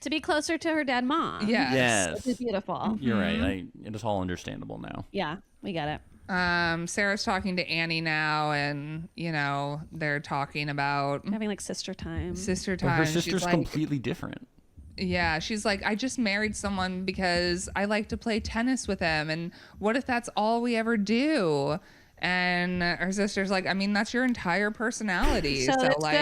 To be closer to her dad mom. Yes. Yes. Which is beautiful. You're right. It is all understandable now. Yeah, we get it. Sarah's talking to Annie now, and they're talking about Having like sister time. sister But time. her She's sister's like, completely different. yeah, she's like, I just married someone because I like to play tennis with him, and what if that's all we ever do? And her sister's like, I mean, that's your entire personality. So it's like,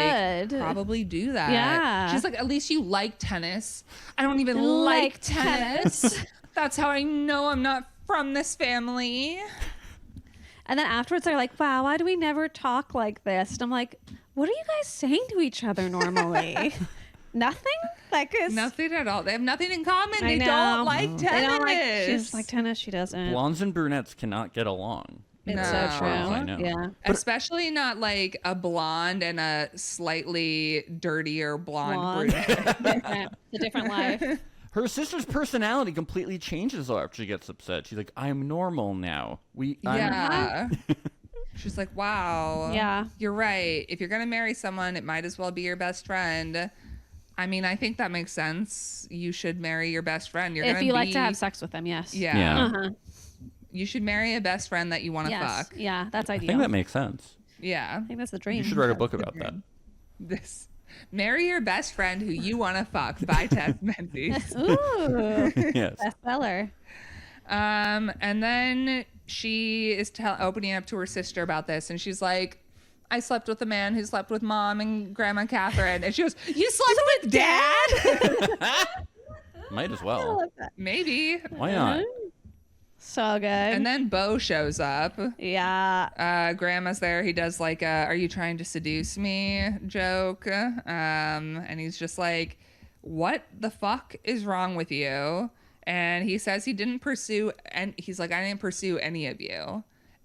good. probably do that. Yeah. She's like, at least you like tennis. I don't even Like like tennis. That's how I know I'm not from this family. And then afterwards, they're like, wow, why do we never talk like this? And I'm like, what are you guys saying to each other normally? Nothing? Like, it's, Nothing at all. They have nothing in common. I They know. don't like tennis. They don't like, she doesn't like tennis. She doesn't. Blondes and brunettes cannot get along. It's No. so As true. far as I know. Yeah. Especially not like a blonde and a slightly dirtier blonde Blonde. brunette. Different. It's a different life. Her sister's personality completely changes though after she gets upset. She's like, "I'm normal now." Yeah. She's like, wow. Yeah. You're right. If you're going to marry someone, it might as well be your best friend. I mean, I think that makes sense. You should marry your best friend. If you like to have sex with them, yes. Yeah. Uh-huh. You should marry a best friend that you want to fuck. Yeah, that's I ideal. think that makes sense. Yeah. I think that's the dream. You should write a book about that. Marry your best friend who you want to fuck by Tess Menzies. Ooh. Yes. Bestseller. And then she is opening up to her sister about this, and she's like, I slept with a man who slept with Mom and Grandma Catherine. And she goes, you slept with Dad? Might as well. Maybe. Why not? So good. And then Bo shows up. Yeah. Grandma's there. He does like a, are you trying to seduce me joke. And he's just like, what the fuck is wrong with you? And he says he didn't pursue, and he's like, I didn't pursue any of you.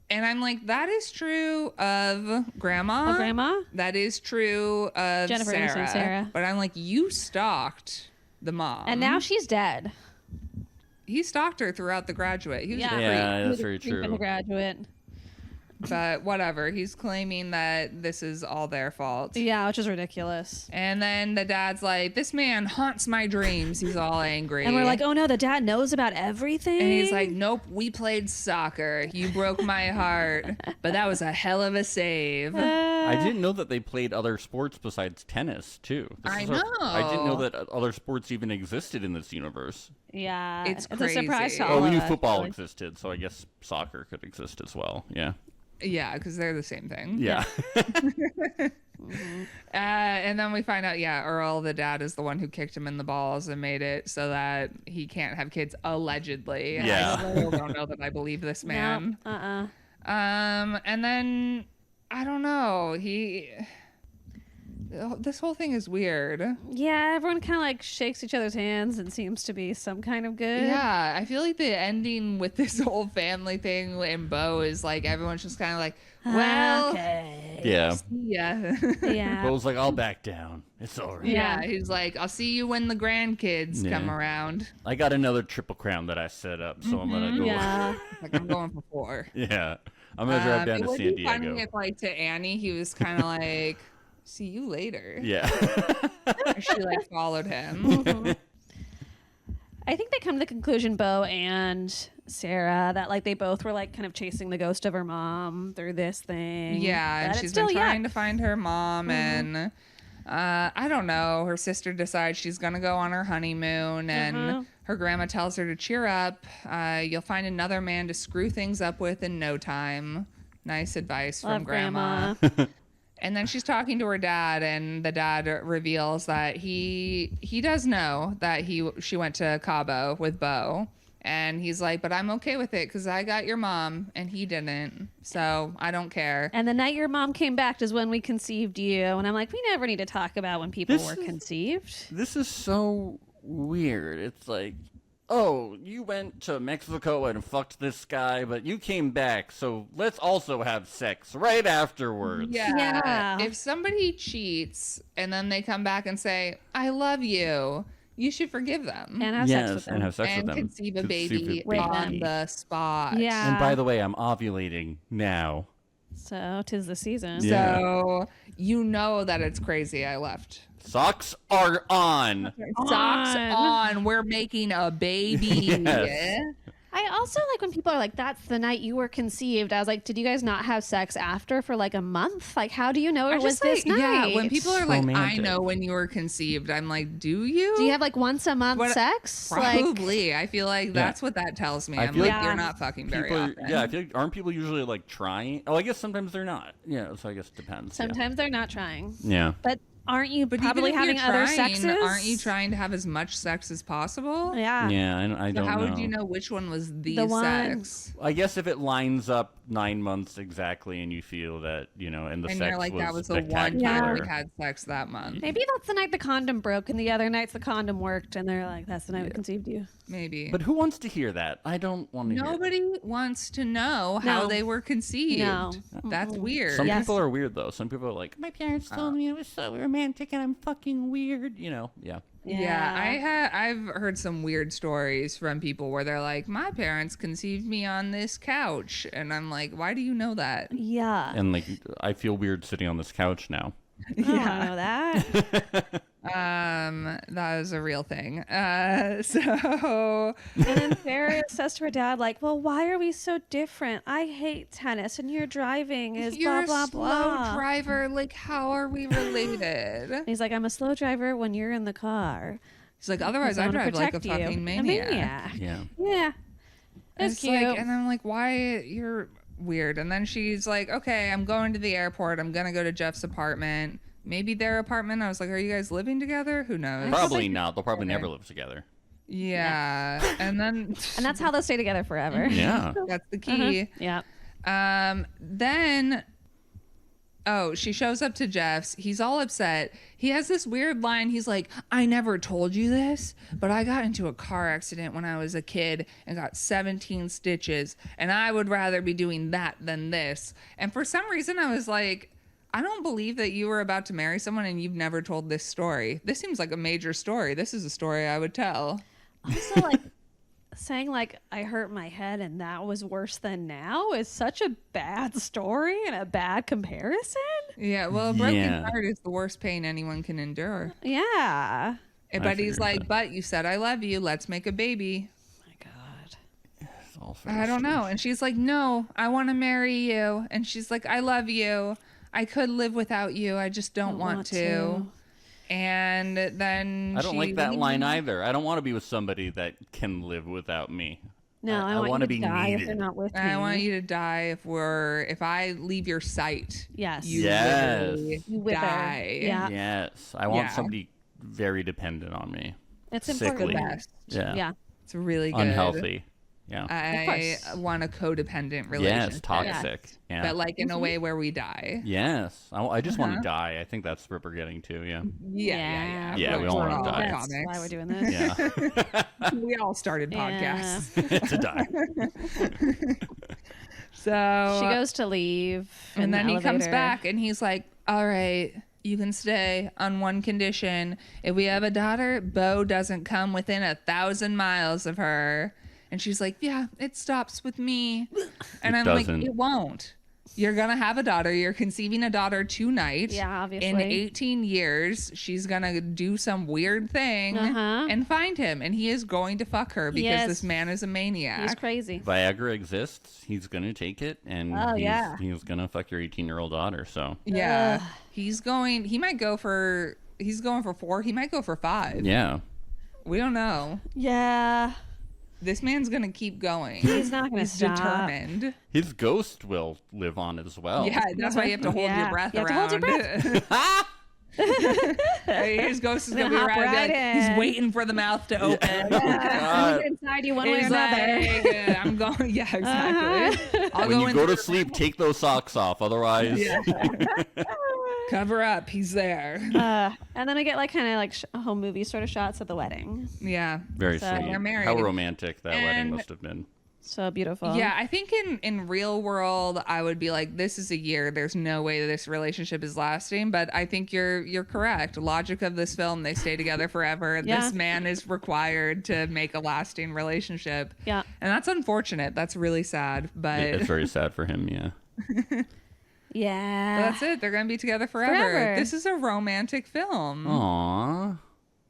And I'm like, that is true of Grandma. Of Grandma? That is true of Jennifer Aniston, Sarah. But I'm like, you stalked the mom. And now she's dead. He stalked her throughout The Graduate. He was a creep. Yeah, that's He very was a creep in true. The Graduate. But whatever. He's claiming that this is all their fault. Yeah, which is ridiculous. And then the dad's like, this man haunts my dreams. He's all angry. And we're like, oh no, the dad knows about everything. And he's like, nope, we played soccer. You broke my heart. But that was a hell of a save. I didn't know that they played other sports besides tennis, too. I I didn't know know. that other sports even existed in this universe. yeah, It's a surprise to crazy. all Oh, we of knew us, football really. existed, so I guess soccer could exist as well. Yeah. Yeah, because they're the same thing. Yeah. And then we find out, Earl, the dad, is the one who kicked him in the balls and made it so that he can't have kids, allegedly. Yeah. I still don't know that I believe this man. No, And then, I don't know, this whole thing is weird. Yeah, everyone kind of like shakes each other's hands and seems to be some kind of good. Yeah, I feel like the ending with this whole family thing and Bo is like, everyone's just kind of like, well, Okay. Yeah. yeah. Yeah. But it was like, I'll back down. It's all right. Yeah, he's like, I'll see you when the grandkids Yeah. come around. I got another Triple Crown that I set up, so I'm going to go. Yeah. Like, I'm going for 4. Yeah. I'm going to drive down it to would San be funny Diego. if, like, to Annie, he was kind of like, see you later. Yeah. She, like, followed him. I think they come to the conclusion, Bo and Sarah, that like they both were like kind of chasing the ghost of her mom through this thing. Yeah, and But she's it's been still trying to find her mom, and I don't know. Her sister decides she's gonna go on her honeymoon, and her grandma tells her to cheer up. You'll find another man to screw things up with in no time. Nice advice from Love grandma. And then she's talking to her dad, and the dad reveals that he does know that she went to Cabo with Bo. And he's like, but I'm okay with it because I got your mom and he didn't. So I don't care. And the night your mom came back is when we conceived you. And I'm like, we never need to talk about when people were conceived. This is so weird. It's like, oh, you went to Mexico and fucked this guy, but you came back, so let's also have sex right afterwards. Yeah. If somebody cheats and then they come back and say, I love you, you should forgive them. And have sex with them. and have sex And with them. conceive a Conceive baby With on them. the spot. Yeah. And by the way, I'm ovulating now. So 'tis the season. Yeah. So you know that it's crazy I left. Socks are on. Socks on. We're making a baby. Yes. I also like when people are like, that's the night you were conceived. I was like, did you guys not have sex after for like a month? Like, how do you know it was this night? Yeah, when people are like, I Romantic. know when you were conceived, I'm like, do you? Do you have like once a month What- sex? Like, Probably. I feel like that's what that tells me. I I'm feel like, like you're not fucking very People, often. yeah, I feel like, aren't people usually like trying? Oh, I guess sometimes they're not. Yeah, so I guess it depends. sometimes they're not trying. Yeah. But aren't you But probably even if having you're other trying, sexes? aren't you trying to have as much sex as possible? Yeah. Yeah, I So don't how know. would you know which one was the The one- sex? I guess if it lines up 9 months exactly, and you feel that and the And sex you're like, that was the one spectacular. time we had sex that month. Maybe that's the night the condom broke and the other nights the condom worked and they're like, that's the night we conceived you. Maybe. But who wants to hear that? I don't want to hear. Nobody wants to know how No. they were conceived. No. That's weird. Some Yes. people are weird though. Some people are like, my parents told me it was so romantic and I'm fucking weird. You know, yeah. Yeah, I've heard some weird stories from people where they're like, my parents conceived me on this couch, and I'm like, why do you know that? Yeah. And like, I feel weird sitting on this couch now. I don't know that. That is a real thing. So And then Sarah says to her dad, like, well, why are we so different? I hate tennis and your driving is you're blah, blah, a slow blah. driver. Like, how are we related? And he's like, I'm a slow driver when you're in the car. He's like, otherwise I I wanna drive like a protect you. fucking maniac. Yeah. Yeah. And It's cute. like, and I'm like, why you're weird? And then she's like, okay, I'm going to the airport. I'm gonna go to Jeff's apartment. Maybe their apartment. I was like, are you guys living together? Who knows? Probably not. They'll probably never live together. Yeah. And then And that's how they'll stay together forever. Yeah. that's the key. Yeah. Then she shows up to Jeff's. He's all upset. He has this weird line. He's like, I never told you this, but I got into a car accident when I was a kid and got 17 stitches, and I would rather be doing that than this. And for some reason, I was like, I don't believe that you were about to marry someone and you've never told this story. This seems like a major story. This is a story I would tell. Also, like, saying, like, I hurt my head and that was worse than now is such a bad story and a bad comparison. Yeah, well, a broken Yeah. heart is the worst pain anyone can endure. Yeah. But he's figured like, that. but you said I love you. Let's make a baby. My God. It's all I don't know. And she's like, no, I want to marry you. And she's like, I love you. I could live without you. I just don't want to. And then I don't like that line either. I don't want to be with somebody that can live without me. No, I want wanna you to be die if needed. they're not with me. I want you to die if I leave your sight. Yes. You Yes. literally You wither. die. Yeah. Yes. I want Yeah. somebody very dependent on me. It's Sickly. important. Best. Yeah. Yeah. It's really good. Unhealthy. Yeah. I course. want a codependent relationship. Yes. Toxic. Yeah. But like in a way where we die. Yes. I just want to die. I think that's what we're getting to. Yeah. Yeah. Yeah, we all We're wanna all die. That's comics. why we're doing this. Yeah. We all started Yeah. podcasts. to die. So She goes to leave. in and the then he comes elevator. back and he's like, all right, you can stay on one condition. If we have a daughter, Bo doesn't come within 1,000 miles of her. And she's like, yeah, it stops with me. And I'm doesn't. like, it won't. You're going to have a daughter. You're conceiving a daughter tonight. Yeah, obviously. In 18 years, she's going to do some weird thing and find him. And he is going to fuck her because Yes. this man is a maniac. He's crazy. Viagra exists. He's gonna take it, and Oh, yeah. he's gonna fuck your 18-year-old daughter. So Yeah. He's going for 4. He might go for 5. yeah. We don't know. Yeah. This man's going to keep going. He's not going to He's stop. determined. His ghost will live on as well. Yeah, that's why you have to hold your breath You have to around. hold your His ghost is going to be Hop around. right He's in. waiting for the mouth to open. God. He's inside you one way or He's another. like, I'm going. Yeah, exactly. I'll When go you go into to sleep, take those socks off. Otherwise, cover up. He's there. And then I get like kind of like home movie sort of shots of the wedding. Yeah. very So- sweet. They're married. How romantic that wedding And- must have been. So beautiful. Yeah, I think in real world, I would be like, this is a year. There's no way that this relationship is lasting. But I think you're correct. Logic of this film, they stay together forever. Yeah. This man is required to make a lasting relationship. Yeah. And that's unfortunate. That's really sad. But It's very sad for him. Yeah. Yeah. that's it. They're gonna be together forever. Forever. This is a romantic film. Aww.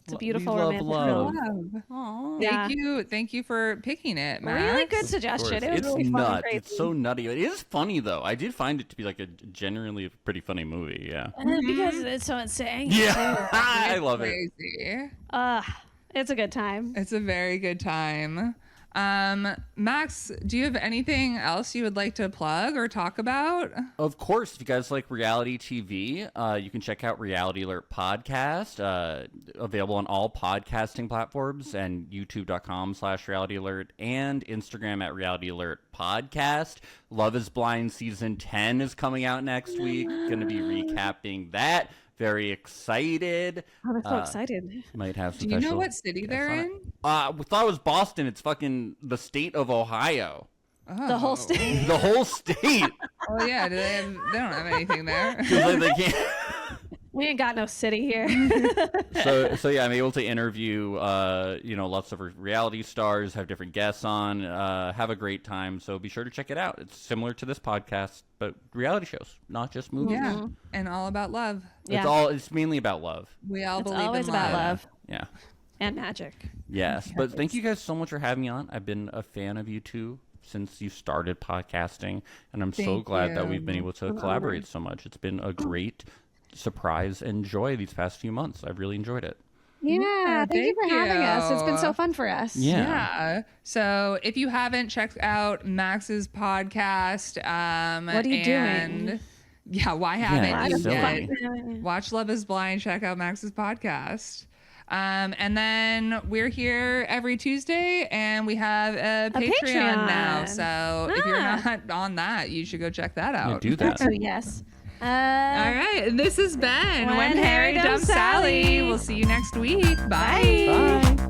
It's a beautiful We love romantic love. film. Love. Yeah. Thank you for picking it, Max. Really good Of suggestion. course. It was It's really fun and nuts. crazy. It's so nutty. It is funny though. I did find it to be like a genuinely pretty funny movie. Yeah. Because it's so insane. Yeah. I love it. Crazy. It's a good time. It's a very good time. Max, do you have anything else you would like to plug or talk about? Of course, if you guys like reality TV, you can check out Reality Alert Podcast, available on all podcasting platforms and youtube.com/Reality Alert and Instagram at Reality Alert Podcast. Love is Blind Season 10 is coming out next week. Going to be recapping that. Very excited. Oh, I'm so excited. Might have some Do you know special what city they're in? we thought it was Boston. It's fucking the state of Ohio. The whole state. The whole state. Oh yeah, they don't have anything there. 'Cause, like, they can't. We ain't got no city here. So yeah, I'm able to interview, lots of reality stars, have different guests on, have a great time. So be sure to check it out. It's similar to this podcast, but reality shows, not just movies. Yeah, and all about love. It's mainly about love. We all It's believe always in about love. love Yeah. and magic. Yes, but thank you guys so much for having me on. I've been a fan of you two since you started podcasting, and I'm so Thank glad that you. we've been able to collaborate so much. It's been a great surprise and joy these past few months. I've really enjoyed it. Yeah, thank you for having us. It's been so fun for us. Yeah. So if you haven't checked out Max's podcast, What are you doing? Yeah, why haven't you silly. yet? Watch Love Is Blind. Check out Max's podcast. And then we're here every Tuesday, and we have a Patreon now. So if you're not on that, you should go check that Yeah, out. do that. Oh, yes. All right. This has been When When Harry Harry Dumps Dumps Sally. Sally. We'll see you next week. Bye. Bye.